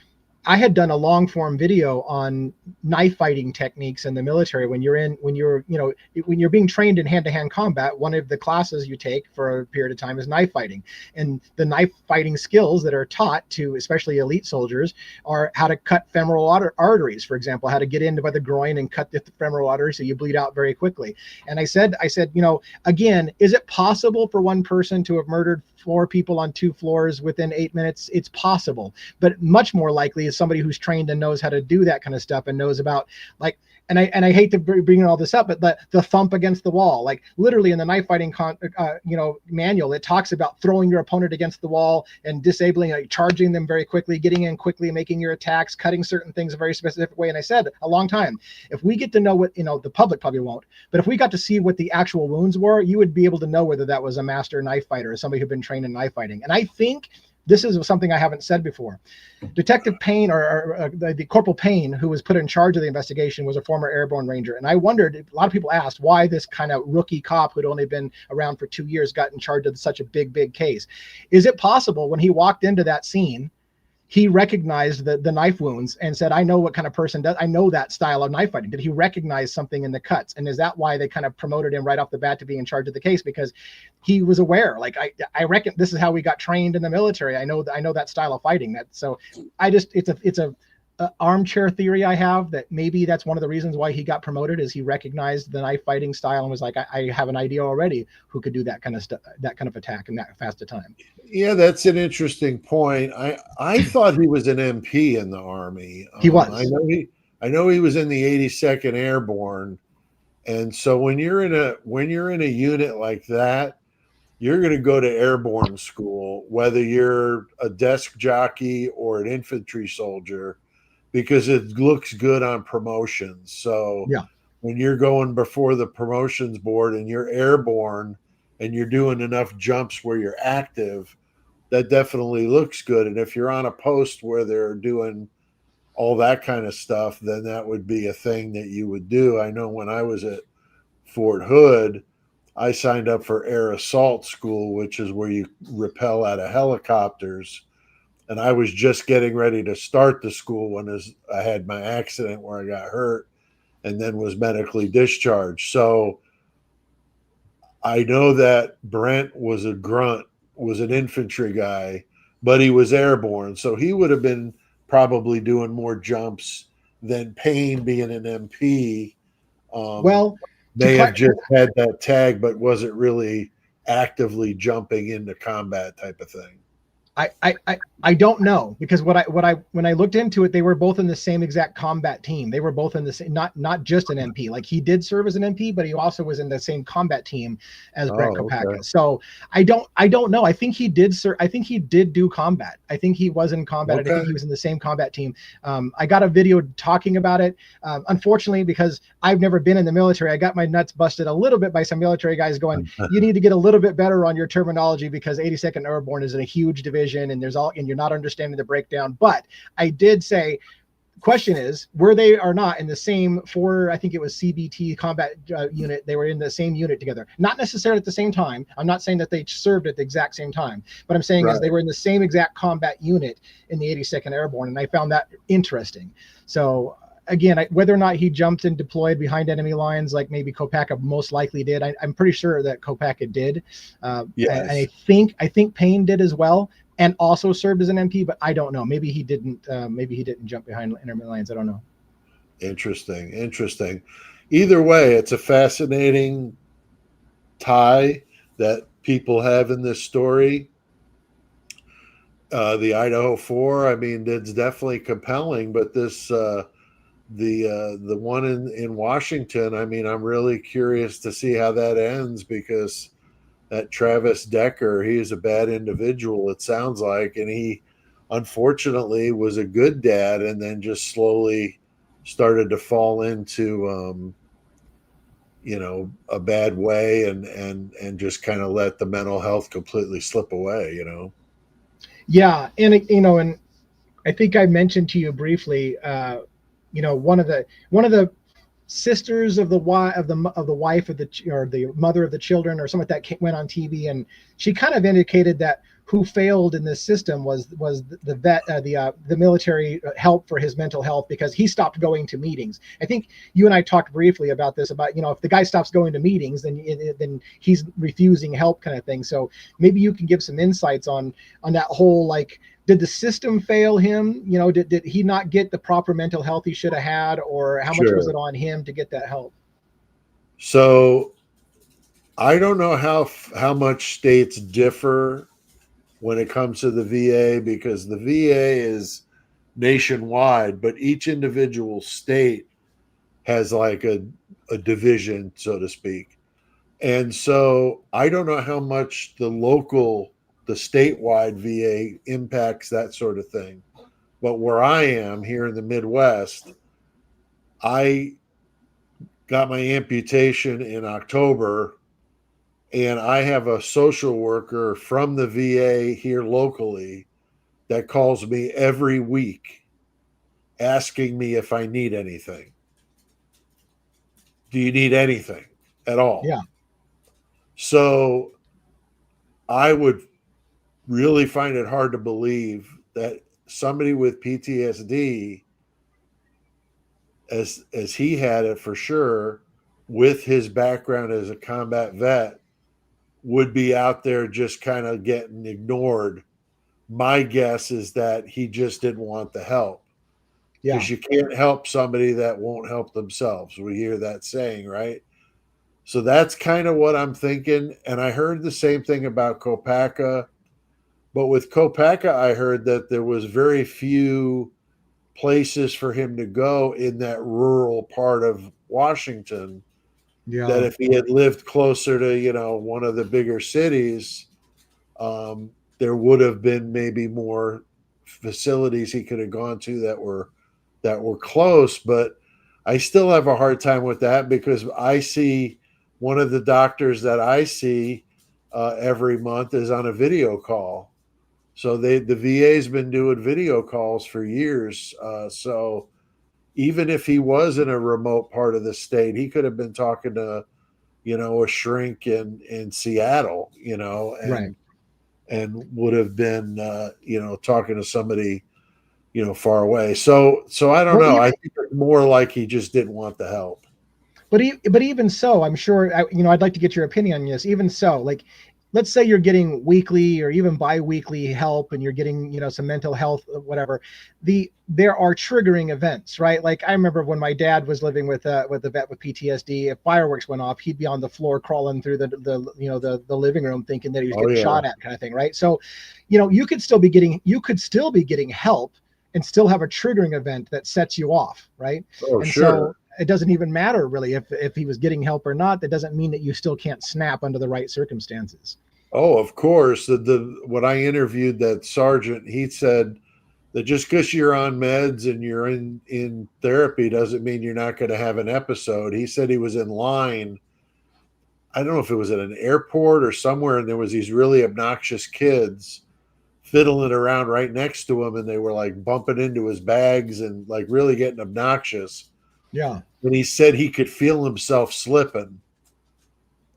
I had done a long form video on knife fighting techniques in the military. When you're being trained in hand-to-hand combat, one of the classes you take for a period of time is knife fighting. And the knife fighting skills that are taught to especially elite soldiers are how to cut femoral arteries, for example, how to get into by the groin and cut the femoral artery so you bleed out very quickly. And I said, again, is it possible for one person to have murdered 4 people on 2 floors within 8 minutes? It's possible, but much more likely is somebody who's trained and knows how to do that kind of stuff and knows about, like, and I hate to bring all this up, but the thump against the wall, like literally in the knife fighting manual, it talks about throwing your opponent against the wall and disabling, charging them very quickly, getting in quickly, making your attacks, cutting certain things a very specific way. And I said a long time, if we get to know what, the public probably won't, but if we got to see what the actual wounds were, you would be able to know whether that was a master knife fighter or somebody who'd been trained in knife fighting. And I think this is something I haven't said before. Detective Payne, or the Corporal Payne, who was put in charge of the investigation, was a former airborne ranger. And I wondered, a lot of people asked why this kind of rookie cop who'd only been around for 2 years got in charge of such a big case. Is it possible when he walked into that scene, he recognized the knife wounds and said, I know what kind of person does, I know that style of knife fighting. Did he recognize something in the cuts? And is that why they kind of promoted him right off the bat to be in charge of the case? Because he was aware, like, I reckon this is how we got trained in the military. I know that style of fighting. So it's a armchair theory I have, that maybe that's one of the reasons why he got promoted, is he recognized the knife fighting style and was like, I have an idea already who could do that kind of stuff, that kind of attack in that fast a time. Yeah, that's an interesting point. I thought he was an MP in the Army. He was. I know he was in the 82nd Airborne, and so when you're in a unit like that, you're going to go to airborne school, whether you're a desk jockey or an infantry soldier, because it looks good on promotions. So when you're going before the promotions board and you're airborne and you're doing enough jumps where you're active, that definitely looks good. And if you're on a post where they're doing all that kind of stuff, then that would be a thing that you would do. I know when I was at Fort Hood, I signed up for air assault school, which is where you rappel out of helicopters. And I was just getting ready to start the school when I had my accident where I got hurt and then was medically discharged. So I know that Brent was a grunt, was an infantry guy, but he was airborne. So he would have been probably doing more jumps than Payne, being an MP. May have just had that tag, but wasn't really actively jumping into combat type of thing. I don't know, because when I looked into it, they were both in the same exact combat team. They were both in the same, not just an MP. Like, he did serve as an MP, but he also was in the same combat team as Brett Kopacka. Okay. So I don't know. I think he did do combat. I think he was in combat. Okay. I think he was in the same combat team. I got a video talking about it. Unfortunately, because I've never been in the military, I got my nuts busted a little bit by some military guys going, you need to get a little bit better on your terminology, because 82nd Airborne is a huge division, and you're not understanding the breakdown. But I did say, question is, were they or not in the same I think it was CBT combat unit? They were in the same unit together, not necessarily at the same time. I'm not saying that they served at the exact same time, but I'm saying is they were in the same exact combat unit in the 82nd Airborne, and I found that interesting. So again, whether or not he jumped and deployed behind enemy lines like maybe Kopacka most likely did, I'm pretty sure that Kopacka did. Yes. And I think Payne did as well, and also served as an MP, but I don't know. Maybe he didn't. Maybe he didn't jump behind enemy lines. I don't know. Interesting. Either way, it's a fascinating tie that people have in this story. The Idaho 4, I mean, it's definitely compelling, but this the one in Washington, I mean, I'm really curious to see how that ends, because that Travis Decker, he is a bad individual, it sounds like, and he unfortunately was a good dad and then just slowly started to fall into a bad way and just kind of let the mental health completely slip away. Yeah, and I think I mentioned to you briefly, one of the sisters of the wife of the mother of the children or something like that went on TV, and she kind of indicated that who failed in this system was the vet, the military help for his mental health, because he stopped going to meetings. I think you and I talked briefly about this, about, if the guy stops going to meetings, then he's refusing help, kind of thing. So maybe you can give some insights on that whole, like, did the system fail him? Did he not get the proper mental health he should have had, or how much was it on him to get that help? So I don't know how much states differ when it comes to the VA, because the VA is nationwide, but each individual state has like a division, so to speak. And so I don't know how much the statewide VA impacts that sort of thing. But where I am here in the Midwest, I got my amputation in October, and I have a social worker from the VA here locally that calls me every week asking me if I need anything. Do you need anything at all? Yeah. So I would really find it hard to believe that somebody with PTSD, as he had it for sure, with his background as a combat vet, would be out there just kind of getting ignored. My guess is that he just didn't want the help. Yeah. Because you can't help somebody that won't help themselves. We hear that saying, right? So that's kind of what I'm thinking. And I heard the same thing about Kopacka. But with Kopacka, I heard that there was very few places for him to go in that rural part of Washington. Yeah. That if he had lived closer to, one of the bigger cities, there would have been maybe more facilities he could have gone to that were close. But I still have a hard time with that, because I see one of the doctors that I see every month is on a video call. So the VA's been doing video calls for years. So even if he was in a remote part of the state, he could have been talking to, a shrink in Seattle, Right. and would have been, talking to somebody, far away. So I don't know. I think it's more like he just didn't want the help. But even so, I'm sure, I'd like to get your opinion on this. Even so, like, let's say you're getting weekly or even bi-weekly help, and you're getting, some mental health, whatever. There are triggering events, right? Like, I remember when my dad was living with a vet with PTSD. If fireworks went off, he'd be on the floor crawling through the living room, thinking that he was getting shot at, kind of thing, right? So, you could still be getting help and still have a triggering event that sets you off, right? Oh, and sure. So it doesn't even matter really if he was getting help or not. That doesn't mean that you still can't snap under the right circumstances. Oh, of course. When I interviewed that sergeant, he said that just because you're on meds and you're in therapy doesn't mean you're not going to have an episode. He said he was in line. I don't know if it was at an airport or somewhere, and there was these really obnoxious kids fiddling around right next to him, and they were like bumping into his bags and like really getting obnoxious. Yeah. And he said he could feel himself slipping,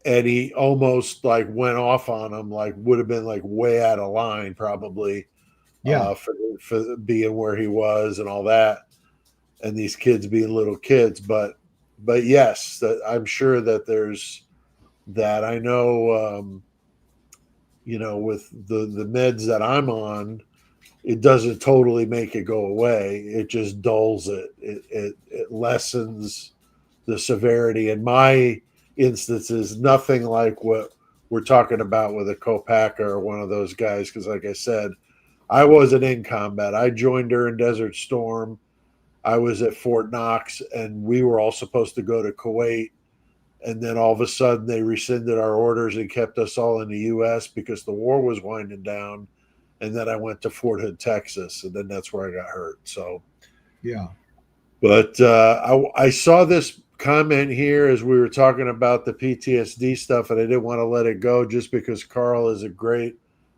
and he almost like went off on him, like would have been like way out of line probably. Yeah. For being where he was and all that, and these kids being little kids. But yes, I'm sure that there's that. I know, with the meds that I'm on, it doesn't totally make it go away. It just dulls it. It lessens the severity. In my instances, nothing like what we're talking about with a Kopacka or one of those guys. Because like I said, I wasn't in combat. I joined during Desert Storm. I was at Fort Knox, and we were all supposed to go to Kuwait. And then all of a sudden they rescinded our orders and kept us all in the U.S. because the war was winding down. And then I went to Fort Hood, Texas, and then that's where I got hurt. So, yeah. But I saw this comment here as we were talking about the PTSD stuff, and I didn't want to let it go just because Carl is a great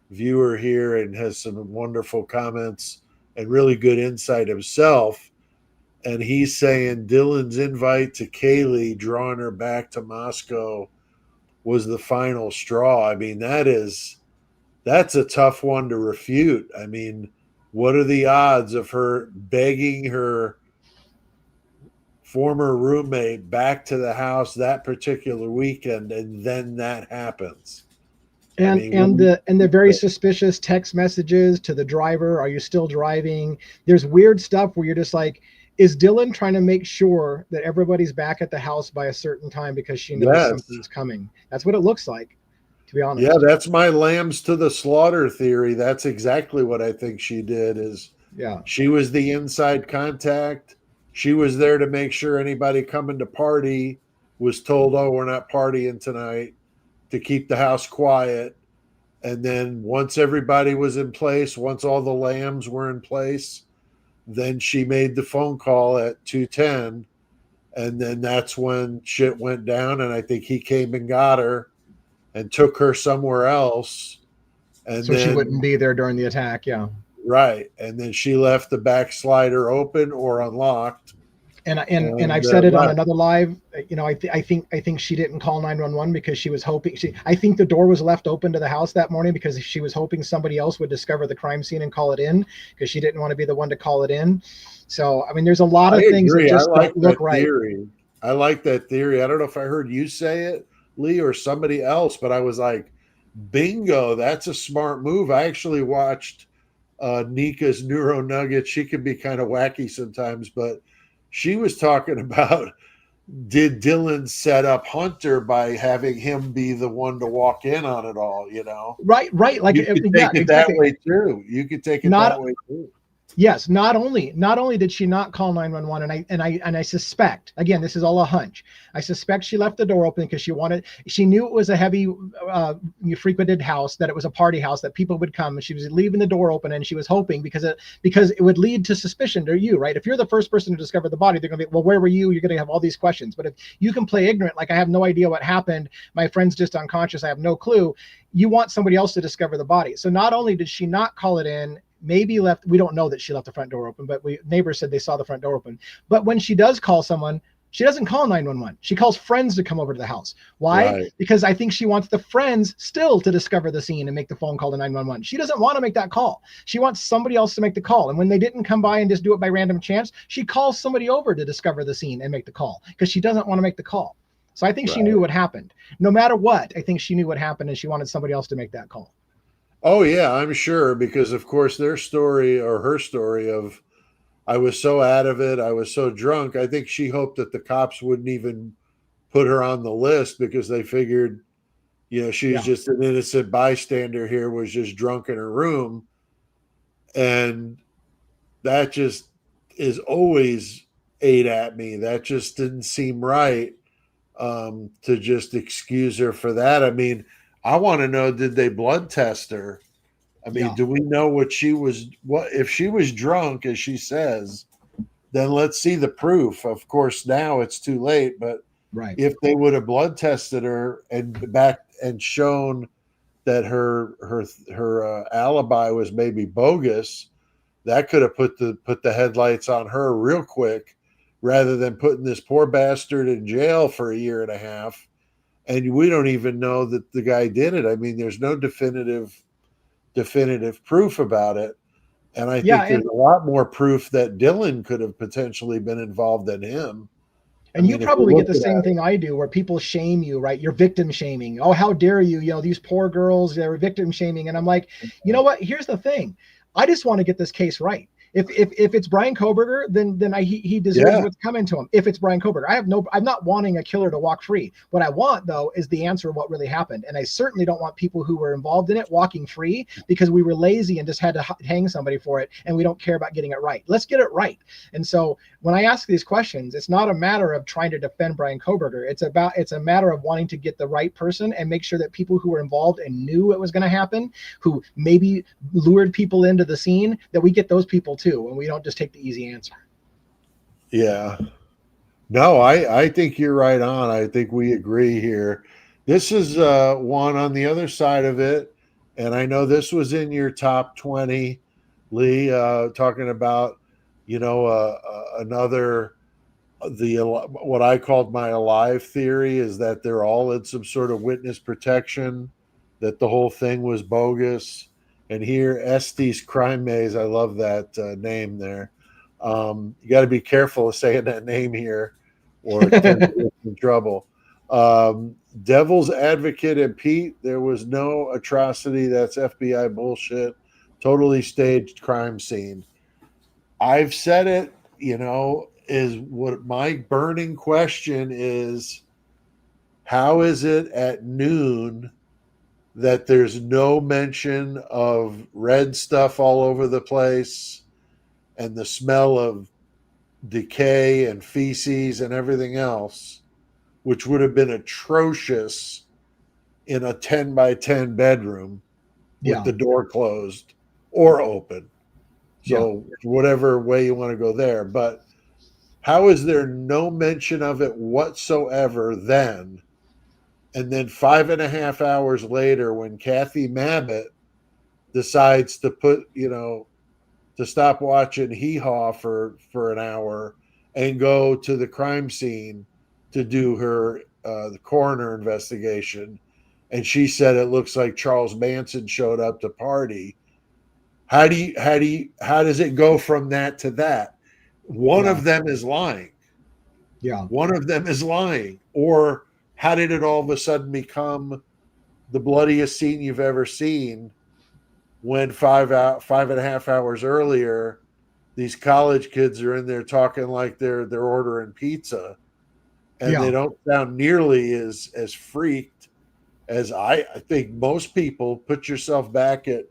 viewer here and has some wonderful comments and really good insight himself. and he's saying Dylan's invite to Kaylee, drawing her back to Moscow, was the final straw. I mean, that's a tough one to refute. I mean, what are the odds of her begging her former roommate back to the house that particular weekend, and then that happens? And I mean, the very suspicious text messages to the driver, are you still driving? There's weird stuff where you're just like, is Dylan trying to make sure that everybody's back at the house by a certain time because she knows something's coming? That's what it looks like, to be honest. Yeah, that's my lambs to the slaughter theory. That's exactly what I think she did. Is she was the inside contact. She was there to make sure anybody coming to party was told, oh, we're not partying tonight, to keep the house quiet. And then once everybody was in place, once all the lambs were in place, then she made the phone call at 2:10. And then that's when shit went down. And I think he came and got her and took her somewhere else. And so she wouldn't be there during the attack. Yeah. Right. And then she left the back slider open or unlocked. And I've said it on another live. You know, I think she didn't call 911 because she was hoping. I think the door was left open to the house that morning because she was hoping somebody else would discover the crime scene and call it in, because she didn't want to be the one to call it in. So I mean, there's a lot of things that just don't look right. I like that theory. I don't know if I heard you say it, Lee, or somebody else, but I was like, bingo, that's a smart move. I actually watched Nika's Neuro Nugget. She can be kind of wacky sometimes, but she was talking about, did Dylan set up Hunter by having him be the one to walk in on it all, you know? Right. Like, you could take it that way too. You could take it that way too. Yes, not only did she not call 911, and I suspect, again, this is all a hunch, I suspect she left the door open because she knew it was a heavy frequented house, that it was a party house, that people would come, and she was leaving the door open, and she was hoping because it would lead to suspicion to you, right? If you're the first person to discover the body, they're gonna be, well, where were you? You're gonna have all these questions. But if you can play ignorant, like, I have no idea what happened, my friend's just unconscious, I have no clue, you want somebody else to discover the body. So not only did she not call it in, maybe left, we don't know that she left the front door open, but neighbors said they saw the front door open. But when she does call someone, she doesn't call 911. She calls friends to come over to the house. Why? Right. Because I think she wants the friends still to discover the scene and make the phone call to 911. She doesn't want to make that call. She wants somebody else to make the call. And when they didn't come by and just do it by random chance, she calls somebody over to discover the scene and make the call, because she doesn't want to make the call. So I think she knew what happened. No matter what, I think she knew what happened, and she wanted somebody else to make that call. Oh, yeah, I'm sure, because, of course, their story, or her story of, I was so out of it, I was so drunk, I think she hoped that the cops wouldn't even put her on the list, because they figured, you know, she's just an innocent bystander here, was just drunk in her room. And that just is always ate at me. That just didn't seem right, to just excuse her for that. I mean, I want to know, did they blood test her? I mean, do we know what if she was drunk, as she says, then let's see the proof. Of course, now it's too late, but if they would have blood tested her and shown that her alibi was maybe bogus, that could have put the headlights on her real quick, rather than putting this poor bastard in jail for 1.5 years. And we don't even know that the guy did it. I mean, there's no definitive proof about it. And I think there's a lot more proof that Dylan could have potentially been involved than him. And you probably get the same thing I do, where people shame you, right? You're victim shaming. Oh, how dare you? You know, these poor girls, they're victim shaming. And I'm like, you know what? Here's the thing. I just want to get this case right. If it's Brian Kohberger, then he deserves what's coming to him. If it's Brian Kohberger, I'm not wanting a killer to walk free. What I want, though, is the answer of what really happened. And I certainly don't want people who were involved in it walking free because we were lazy and just had to hang somebody for it, and we don't care about getting it right. Let's get it right. And so when I ask these questions, it's not a matter of trying to defend Brian Kohberger. It's a matter of wanting to get the right person and make sure that people who were involved and knew it was going to happen, who maybe lured people into the scene, that we get those people too, and we don't just take the easy answer. Yeah. No, I think you're right on. I think we agree here. This is one on the other side of it, and I know this was in your top 20, Lee, talking about Another, what I called my alive theory is that they're all in some sort of witness protection, that the whole thing was bogus. And here, Estes Crime Maze, I love that name there. You got to be careful of saying that name here, or it tends to get in trouble. Devil's Advocate and Pete, there was no atrocity. That's FBI bullshit. Totally staged crime scene. I've said it, is what my burning question is: how is it at noon that there's no mention of red stuff all over the place and the smell of decay and feces and everything else, which would have been atrocious in a 10 by 10 bedroom with the door closed or open? So whatever way you want to go there. But how is there no mention of it whatsoever then? And then 5.5 hours later, when Kathy Mabbitt decides to to stop watching Hee Haw for an hour and go to the crime scene to do her the coroner investigation, and she said it looks like Charles Manson showed up to party. How does it go from that to that? One of them is lying. One of them is lying. Or how did it all of a sudden become the bloodiest scene you've ever seen when 5.5 hours earlier, these college kids are in there talking like they're ordering pizza, and they don't sound nearly as freaked as I think most people. Put yourself back at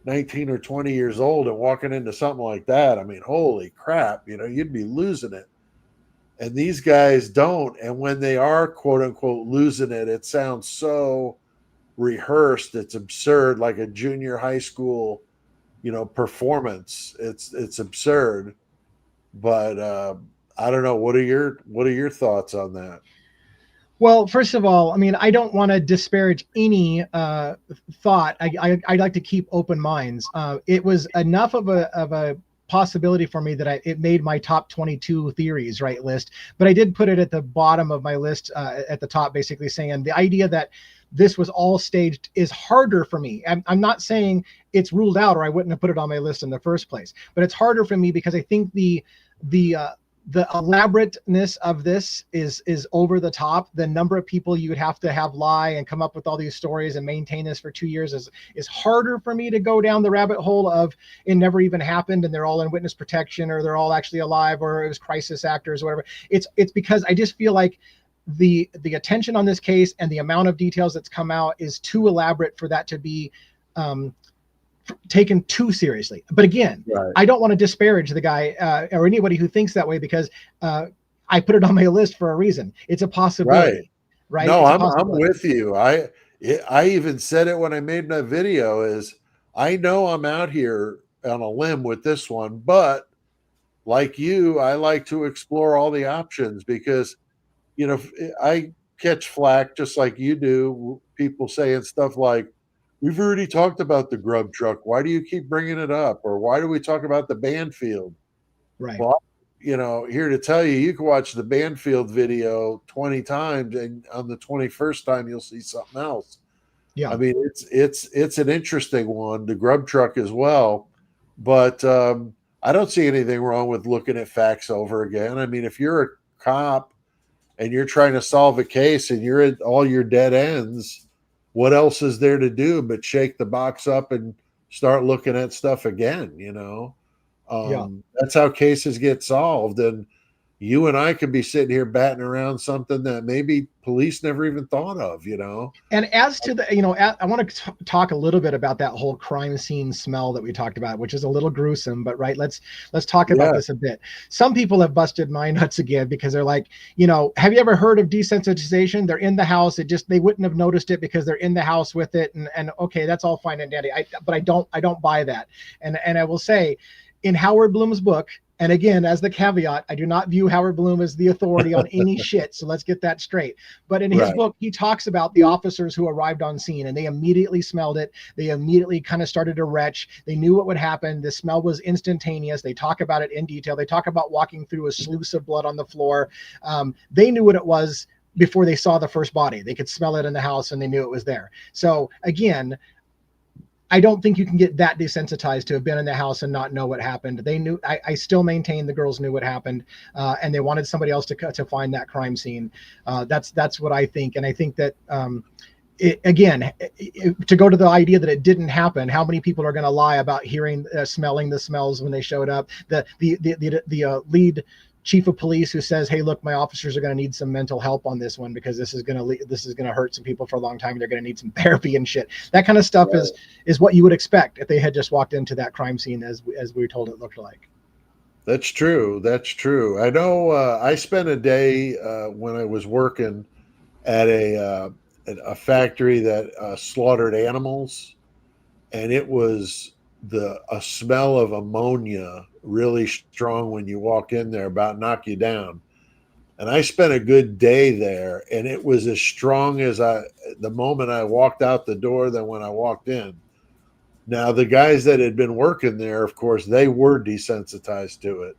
19 or 20 years old and walking into something like that. I mean, holy crap, you'd be losing it. And these guys don't. And when they are, quote unquote, losing it, it sounds so rehearsed. It's absurd, like a junior high school, performance. It's absurd. But I don't know. What are your thoughts on that? Well, first of all, I mean, I don't want to disparage any thought. I'd like to keep open minds. It was enough of a possibility for me that it made my top 22 theories list, but I did put it at the bottom of my list at the top, basically saying the idea that this was all staged is harder for me. I'm not saying it's ruled out or I wouldn't have put it on my list in the first place, but it's harder for me because I think the elaborateness of this is over the top. The number of people you would have to have lie and come up with all these stories and maintain this for 2 years is harder for me to go down the rabbit hole of it never even happened and they're all in witness protection or they're all actually alive or it was crisis actors or whatever. It's because I just feel like the attention on this case and the amount of details that's come out is too elaborate for that to be taken too seriously. But again, I don't want to disparage the guy or anybody who thinks that way because I put it on my list for a reason. It's a possibility, right? No, I'm with you. I even said it when I made my video is I know I'm out here on a limb with this one, but like you, I like to explore all the options because, I catch flack just like you do. People saying stuff like, we've already talked about the grub truck. Why do you keep bringing it up? Or why do we talk about the Banfield? Right. Well, here to tell you, you can watch the Banfield video 20 times and on the 21st time, you'll see something else. Yeah. I mean, it's an interesting one, the grub truck as well. But I don't see anything wrong with looking at facts over again. I mean, if you're a cop and you're trying to solve a case and you're at all your dead ends, what else is there to do but shake the box up and start looking at stuff again? That's how cases get solved. And you and I could be sitting here batting around something that maybe police never even thought of, And as to the, I want to talk a little bit about that whole crime scene smell that we talked about, which is a little gruesome, but let's talk about this a bit. Some people have busted my nuts again because they're like, have you ever heard of desensitization? They're in the house. They wouldn't have noticed it because they're in the house with it. And okay, that's all fine and dandy. But I don't buy that. And I will say in Howard Bloom's book, And again, as the caveat, I do not view Howard Bloom as the authority on any shit. So let's get that straight. But in his book, he talks about the officers who arrived on scene, and they immediately smelled it. They immediately kind of started to retch. They knew what would happen. The smell was instantaneous. They talk about it in detail. They talk about walking through a sluice of blood on the floor. They knew what it was before they saw the first body. They could smell it in the house and they knew it was there. So again, I don't think you can get that desensitized to have been in the house and not know what happened. They knew. I still maintain the girls knew what happened, and they wanted somebody else to find that crime scene. That's what I think, and I think that to go to the idea that it didn't happen. How many people are going to lie about hearing, smelling the smells when they showed up? The lead chief of police who says, "Hey, look, my officers are going to need some mental help on this one because this is going to hurt some people for a long time. They're going to need some therapy and shit." That kind of stuff is what you would expect if they had just walked into that crime scene as we were told it looked like. That's true. That's true. I know. I spent a day when I was working at a factory that slaughtered animals, and it was a smell of ammonia really strong when you walk in there, about knock you down. And I spent a good day there, and it was as strong as the moment I walked out the door than when I walked in. Now, the guys that had been working there, of course, they were desensitized to it.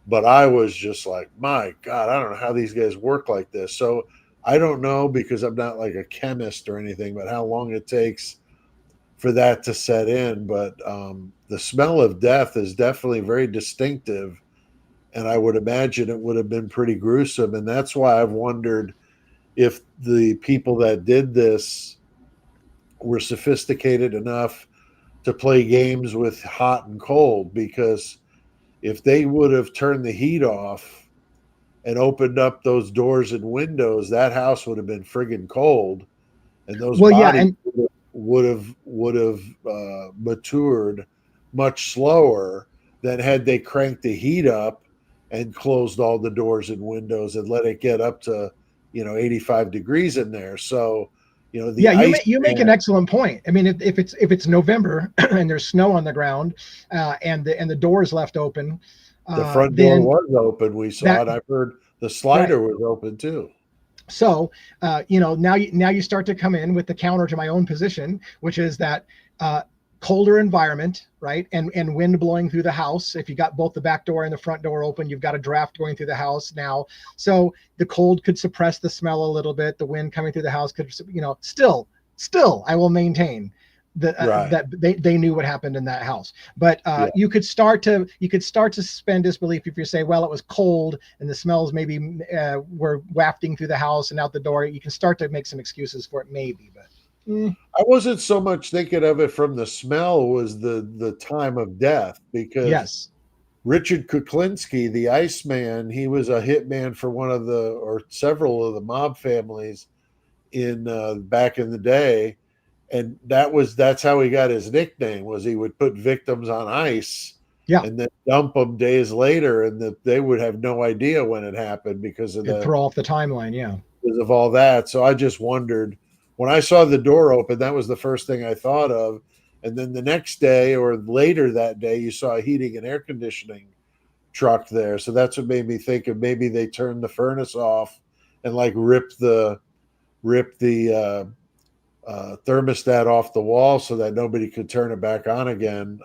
But I was just like, my God, I don't know how these guys work like this. So I don't know, because I'm not like a chemist or anything, but how long it takes for that to set in. But the smell of death is definitely very distinctive, and I would imagine it would have been pretty gruesome. And that's why I've wondered if the people that did this were sophisticated enough to play games with hot and cold, because if they would have turned the heat off and opened up those doors and windows, that house would have been friggin' cold, and those bodies would have matured much slower than had they cranked the heat up and closed all the doors and windows and let it get up to 85 degrees in there. So you make an excellent point. I mean, if it's November and there's snow on the ground and the door is left open, the front door was open. We saw it. I've heard the slider was open too. So, now you start to come in with the counter to my own position, which is that colder environment, right? And wind blowing through the house. If you got both the back door and the front door open, you've got a draft going through the house now. So the cold could suppress the smell a little bit. The wind coming through the house could, still, I will maintain that they knew what happened in that house. But you could start to suspend disbelief if you say, well, it was cold and the smells maybe were wafting through the house and out the door. You can start to make some excuses for it, maybe. But I wasn't so much thinking of it from the smell, was the time of death, because Richard Kuklinski, the Iceman, he was a hitman for one of or several of the mob families in back in the day. And that's how he got his nickname, was he would put victims on ice and then dump them days later, and they would have no idea when it happened because of throw off the timeline. Because of all that. So I just wondered, when I saw the door open, that was the first thing I thought of. And then the next day or later that day, you saw a heating and air conditioning truck there. So that's what made me think of maybe they turned the furnace off and like ripped the thermostat off the wall so that nobody could turn it back on again,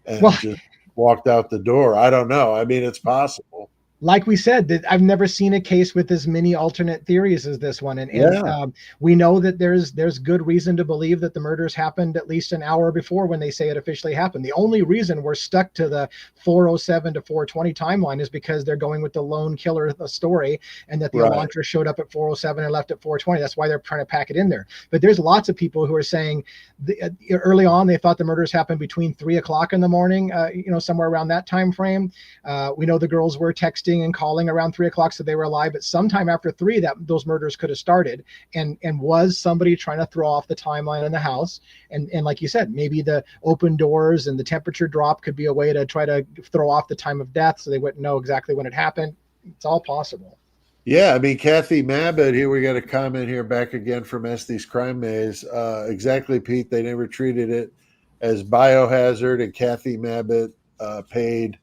and just walked out the door. I don't know. I mean, it's possible. Like we said, that I've never seen a case with as many alternate theories as this one. And we know that there's good reason to believe that the murders happened at least an hour before when they say it officially happened. The only reason we're stuck to the 407 to 420 timeline is because they're going with the lone killer story, and that the Elantra showed up at 407 and left at 420. That's why they're trying to pack it in there. But there's lots of people who are saying early on they thought the murders happened between 3 o'clock in the morning, somewhere around that time frame. We know the girls were texting and calling around 3 o'clock, so they were alive, but sometime after 3 those murders could have started, and was somebody trying to throw off the timeline in the house. And like you said, maybe the open doors and the temperature drop could be a way to try to throw off the time of death so they wouldn't know exactly when it happened. It's all possible. Yeah, I mean, Kathy Mabbitt here, we got a comment here back again from Estes Crime Maze. Exactly, Pete, they never treated it as biohazard, and Kathy Mabbitt paid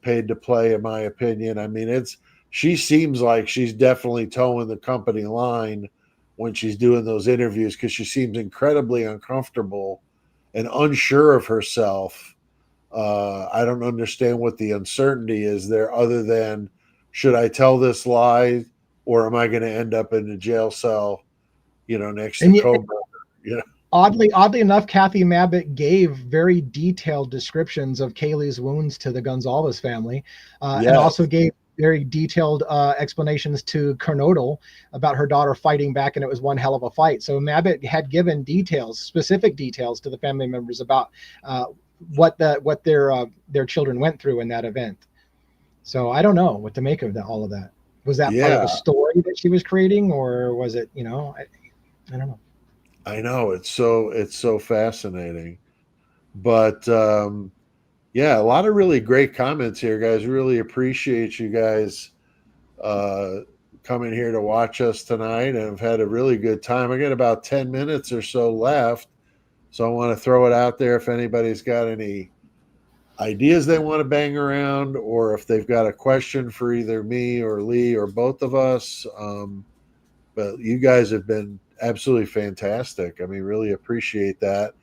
paid to play, in my opinion. I mean, she seems like she's definitely towing the company line when she's doing those interviews, because she seems incredibly uncomfortable and unsure of herself. I don't understand what the uncertainty is there, other than, should I tell this lie, or am I going to end up in a jail cell, next to Cobra? Oddly enough, Kathy Mabbitt gave very detailed descriptions of Kaylee's wounds to the Gonzalez family, and also gave very detailed explanations to Coroner about her daughter fighting back, and it was one hell of a fight. So Mabbitt had given specific details to the family members about what their children went through in that event. So I don't know what to make of all of that. Was that part of a story that she was creating, or was it, I don't know. I know, it's so fascinating, but a lot of really great comments here, guys. Really appreciate you guys coming here to watch us tonight, and I've had a really good time. I got about 10 minutes or so left, so I want to throw it out there if anybody's got any ideas they want to bang around, or if they've got a question for either me or Lee or both of us. But you guys have been absolutely fantastic. I mean, really appreciate that.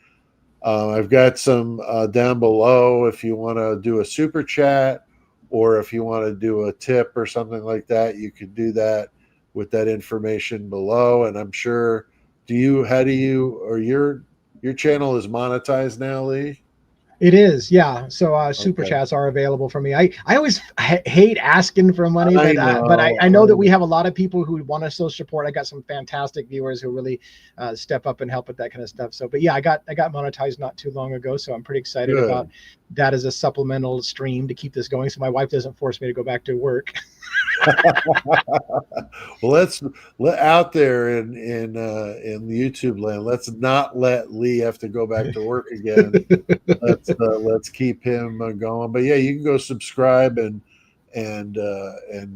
I've got some down below if you want to do a super chat, or if you want to do a tip or something like that, you can do that with that information below. And I'm sure, your channel is monetized now, Lee? It is, yeah. So super chats are available for me. I always hate asking for money, but I know that we have a lot of people who want to still support. I got some fantastic viewers who really step up and help with that kind of stuff. So, but yeah, I got monetized not too long ago, so I'm pretty excited about that as a supplemental stream to keep this going, so my wife doesn't force me to go back to work. Well, let's out there in YouTube land. Let's not let Lee have to go back to work again. Let's keep him going. But yeah, you can go subscribe and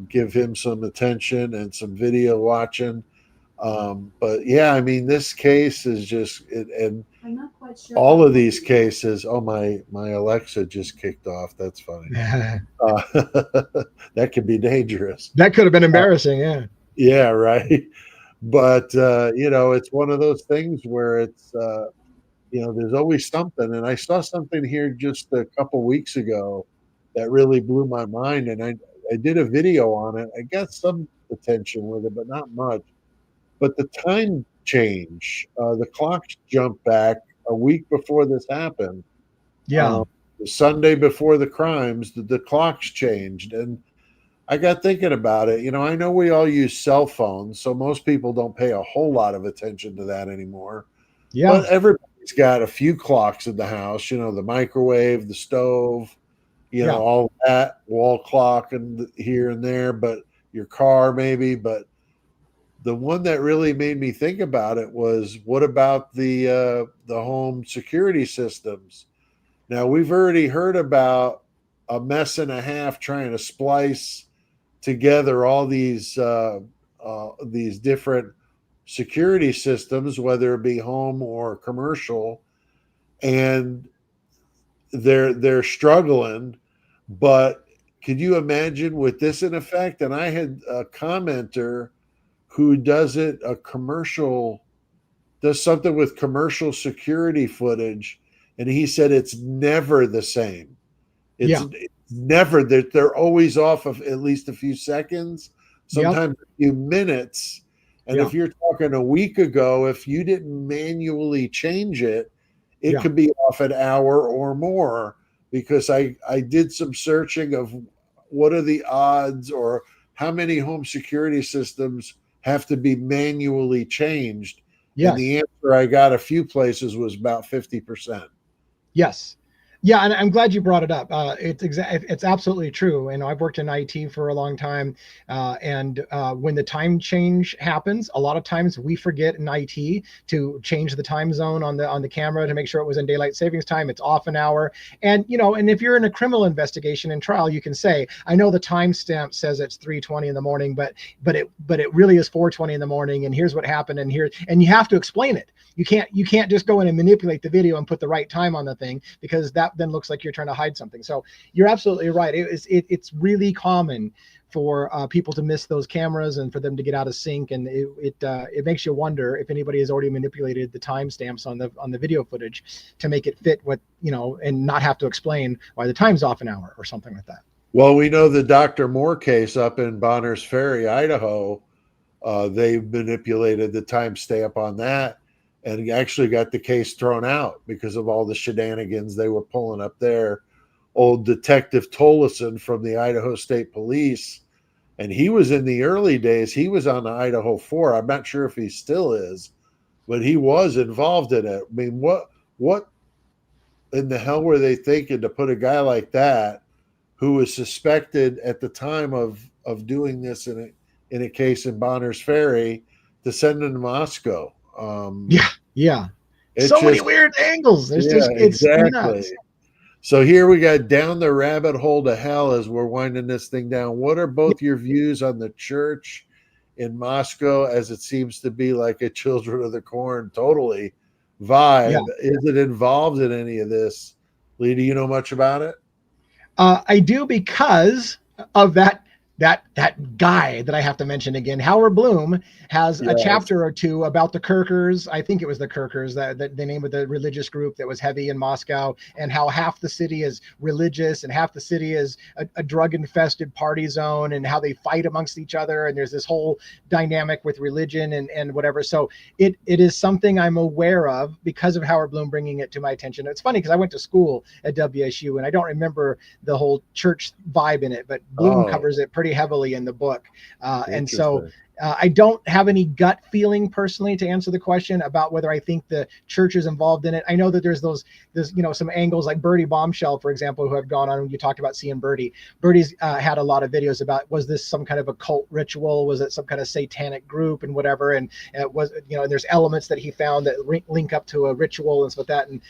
give him some attention and some video watching. But yeah, I mean, this case is just and I'm not quite sure. All of these cases. Oh, my Alexa just kicked off. That's funny. That could be dangerous. That could have been embarrassing. Yeah, right. But it's one of those things where it's there's always something. And I saw something here just a couple weeks ago that really blew my mind, and I did a video on it. I got some attention with it, but not much. But the time change, the clocks jumped back a week before this happened. Yeah. The Sunday before the crimes, the clocks changed. And I got thinking about it. I know we all use cell phones, so most people don't pay a whole lot of attention to that anymore. Yeah. But everybody's got a few clocks in the house, the microwave, the stove, all that, wall clock and here and there, but your car maybe. But the one that really made me think about it was, what about the home security systems? Now, we've already heard about a mess and a half trying to splice together all these different security systems, whether it be home or commercial, and they're struggling. But could you imagine with this in effect? And I had a commenter who does something with commercial security footage, and he said it's never the same. It's never that. They're always off of at least a few seconds, sometimes a few minutes. And if you're talking a week ago, if you didn't manually change it, it could be off an hour or more, because I did some searching of what are the odds, or how many home security systems have to be manually changed. And the answer I got a few places was about 50%. Yes. Yeah, and I'm glad you brought it up. It's absolutely true. I've worked in IT for a long time, and when the time change happens, a lot of times we forget in IT to change the time zone on the camera to make sure it was in daylight savings time. It's off an hour, and and if you're in a criminal investigation and trial, you can say, I know the timestamp says it's 3:20 in the morning, but it really is 4:20 in the morning, and here's what happened, and you have to explain it. You can't just go in and manipulate the video and put the right time on the thing, because that that then looks like you're trying to hide something. So you're absolutely right. It's really common for people to miss those cameras and for them to get out of sync, and it makes you wonder if anybody has already manipulated the timestamps on the video footage to make it fit what, you know, and not have to explain why the time's off an hour or something like that. Well, we know the Dr. Moore case up in Bonners Ferry, Idaho. They manipulated the timestamp on that and actually got the case thrown out because of all the shenanigans they were pulling up there. Old Detective Tollison from the Idaho State Police, and he was in the early days, he was on the Idaho 4. I'm not sure if he still is, but he was involved in it. I mean, what in the hell were they thinking to put a guy like that, who was suspected at the time of doing this in a case in Bonners Ferry, to send him to Moscow? Yeah. So many weird angles. It's nuts. So here we got down the rabbit hole to hell as we're winding this thing down. What are both your views on the church in Moscow, as it seems to be like a Children of the Corn totally vibe? Yeah. Is it involved in any of this? Lee, do you know much about it? I do, because of that guy that I have to mention again. Howard Bloom has a chapter or two about the Kirkers. I think it was the Kirkers, that the name of the religious group that was heavy in Moscow, and how half the city is religious and half the city is a drug-infested party zone, and how they fight amongst each other. And there's this whole dynamic with religion and whatever. So it is something I'm aware of because of Howard Bloom bringing it to my attention. It's funny because I went to school at WSU and I don't remember the whole church vibe in it, but Bloom covers it pretty heavily in the book. And so I don't have any gut feeling personally to answer the question about whether I think the church is involved in it. I know that there's some angles like Birdie Bombshell, for example, who have gone on when you talked about seeing Birdie. Birdie's had a lot of videos about, was this some kind of a cult ritual? Was it some kind of satanic group and whatever? And it was, there's elements that he found that link up to a ritual and stuff like that. And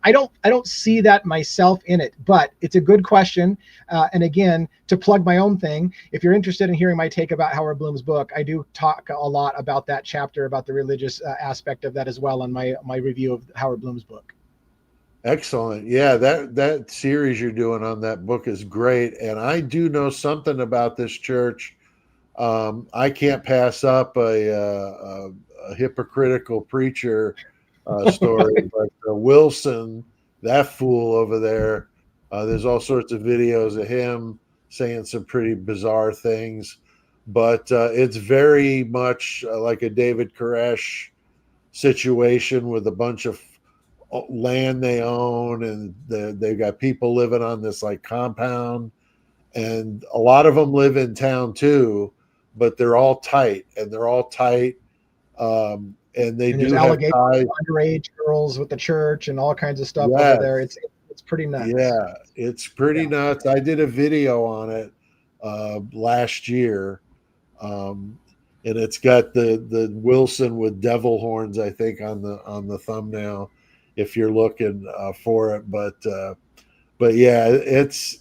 I don't see that myself in it, but it's a good question. And again, to plug my own thing, if you're interested in hearing my take about Howard Bloom's book, I do talk a lot about that chapter, about the religious aspect of that as well, on my review of Howard Bloom's book. Excellent. Yeah, that series you're doing on that book is great. And I do know something about this church. I can't pass up a hypocritical preacher story, but Wilson, that fool over there, there's all sorts of videos of him saying some pretty bizarre things, but it's very much like a David Koresh situation with a bunch of land they own, and they've got people living on this like compound, and a lot of them live in town too, but they're all tight, and they do have ties. Underage girls with the church and all kinds of stuff over there. It's pretty nuts. Yeah, it's pretty nuts. I did a video on it last year, and it's got the Wilson with devil horns, I think, on the thumbnail, if you're looking for it. But yeah, it's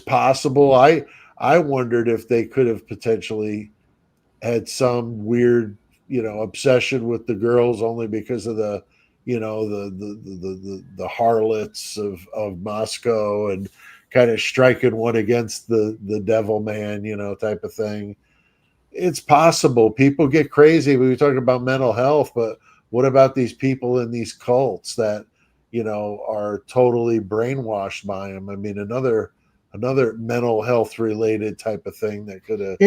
possible. I wondered if they could have potentially had some weird, obsession with the girls, only because of the harlots of Moscow, and kind of striking one against the devil man, type of thing. It's possible. People get crazy. We were talking about mental health, but what about these people in these cults that, are totally brainwashed by them? I mean, another mental health related type of thing that could have.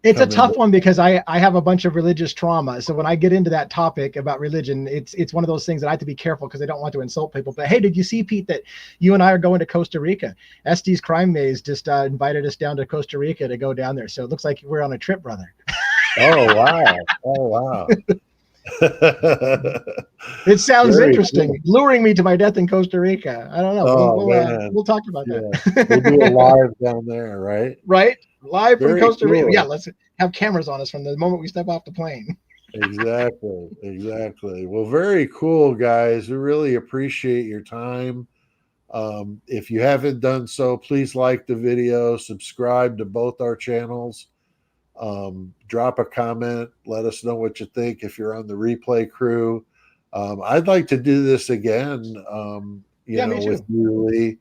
It's a tough one, because I have a bunch of religious trauma. So when I get into that topic about religion, it's one of those things that I have to be careful, because I don't want to insult people. But hey, did you see, Pete, that you and I are going to Costa Rica? Estes Crime Maze just invited us down to Costa Rica to go down there. So it looks like we're on a trip, brother. Oh, wow. Oh, wow. It sounds very interesting. Cool. Luring me to my death in Costa Rica. I don't know. We'll talk about that. We'll do a live down there, right? Right. Live very from Costa Rica. Yeah, let's have cameras on us from the moment we step off the plane. Exactly. Well, very cool, guys. We really appreciate your time. If you haven't done so, please like the video, subscribe to both our channels. Drop a comment, let us know what you think if you're on the replay crew. I'd like to do this again, you know, with you, Lee.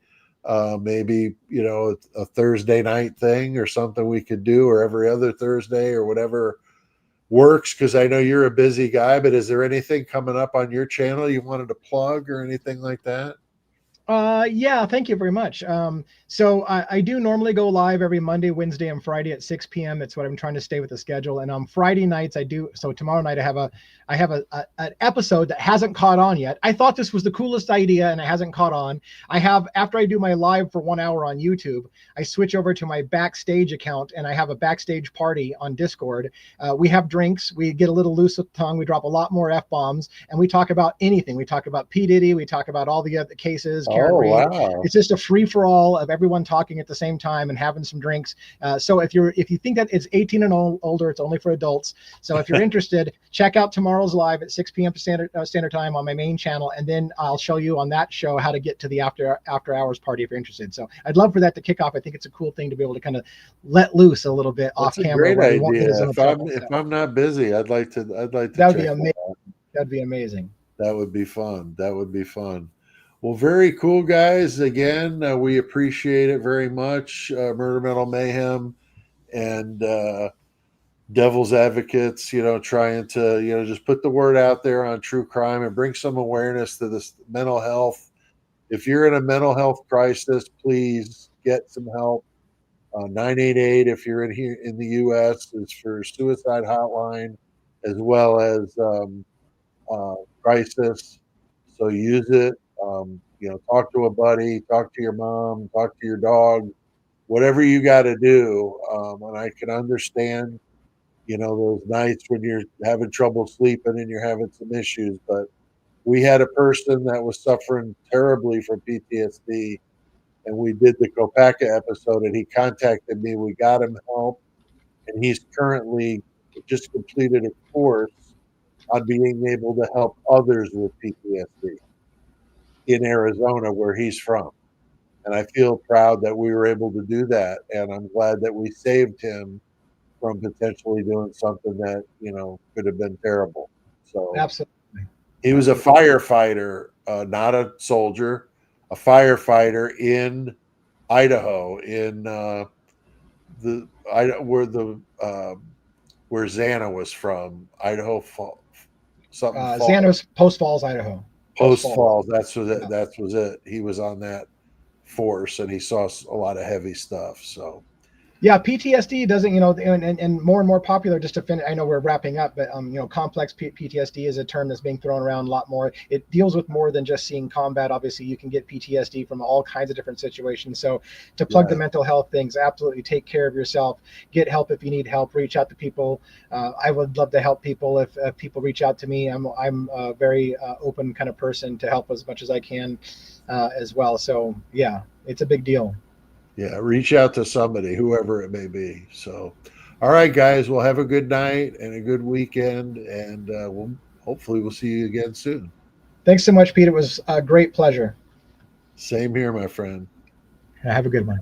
Maybe, you know, a Thursday night thing or something we could do, or every other Thursday or whatever works, because I know you're a busy guy. But is there anything coming up on your channel you wanted to plug or anything like that? Yeah, thank you very much. So I do normally go live every Monday, Wednesday, and Friday at 6 p.m. That's what I'm trying to stay with the schedule. And on Friday nights, I do. So tomorrow night, I have an episode that hasn't caught on yet. I thought this was the coolest idea, and it hasn't caught on. I have, after I do my live for 1 hour on YouTube, I switch over to my backstage account, and I have a backstage party on Discord. We have drinks. We get a little loose with tongue. We drop a lot more F-bombs, and we talk about anything. We talk about P. Diddy. We talk about all the other cases. Karen Reed. Wow. It's just a free-for-all of everyone talking at the same time and having some drinks. So if you think that it's 18 and older, it's only for adults. So if you're interested, check out tomorrow's live at 6 p.m. Standard Time on my main channel, and then I'll show you on that show how to get to the after hours party if you're interested. So I'd love for that to kick off. I think it's a cool thing to be able to kind of let loose a little bit off camera. Great idea. If I'm not busy, I'd like to. That'd be amazing. That'd be amazing. That would be fun. That would be fun. Well, very cool, guys. Again, we appreciate it very much. Murder Metal Mayhem and Devil's Advocates, you know, trying to, you know, just put the word out there on true crime and bring some awareness to this mental health. If you're in a mental health crisis, please get some help. 988, if you're in here in the U.S., is for suicide hotline, as well as crisis. So use it. You know, talk to a buddy, talk to your mom, talk to your dog, whatever you got to do. And I can understand, you know, those nights when you're having trouble sleeping and you're having some issues. But we had a person that was suffering terribly from PTSD, and we did the Kopacka episode, and he contacted me. We got him help, and he's currently just completed a course on being able to help others with PTSD in Arizona, where he's from. And I feel proud that we were able to do that. And I'm glad that we saved him from potentially doing something that, you know, could have been terrible. So absolutely. He was a firefighter, not a soldier, a firefighter in Idaho, in where Xana was from, Idaho, Xana's Post Falls, Idaho. Post Falls. That was it. He was on that force, and he saw a lot of heavy stuff. So, yeah, PTSD doesn't, you know, and more popular. Just to finish, I know we're wrapping up, but you know, complex PTSD is a term that's being thrown around a lot more. It deals with more than just seeing combat. Obviously, you can get PTSD from all kinds of different situations. So, to plug the mental health things, absolutely take care of yourself. Get help if you need help. Reach out to people. I would love to help people if people reach out to me. I'm a very open kind of person to help as much as I can as well. So, yeah, it's a big deal. Yeah, reach out to somebody, whoever it may be. So, all right, guys, we'll have a good night and a good weekend, and hopefully we'll see you again soon. Thanks so much, Pete. It was a great pleasure. Same here, my friend. Have a good one.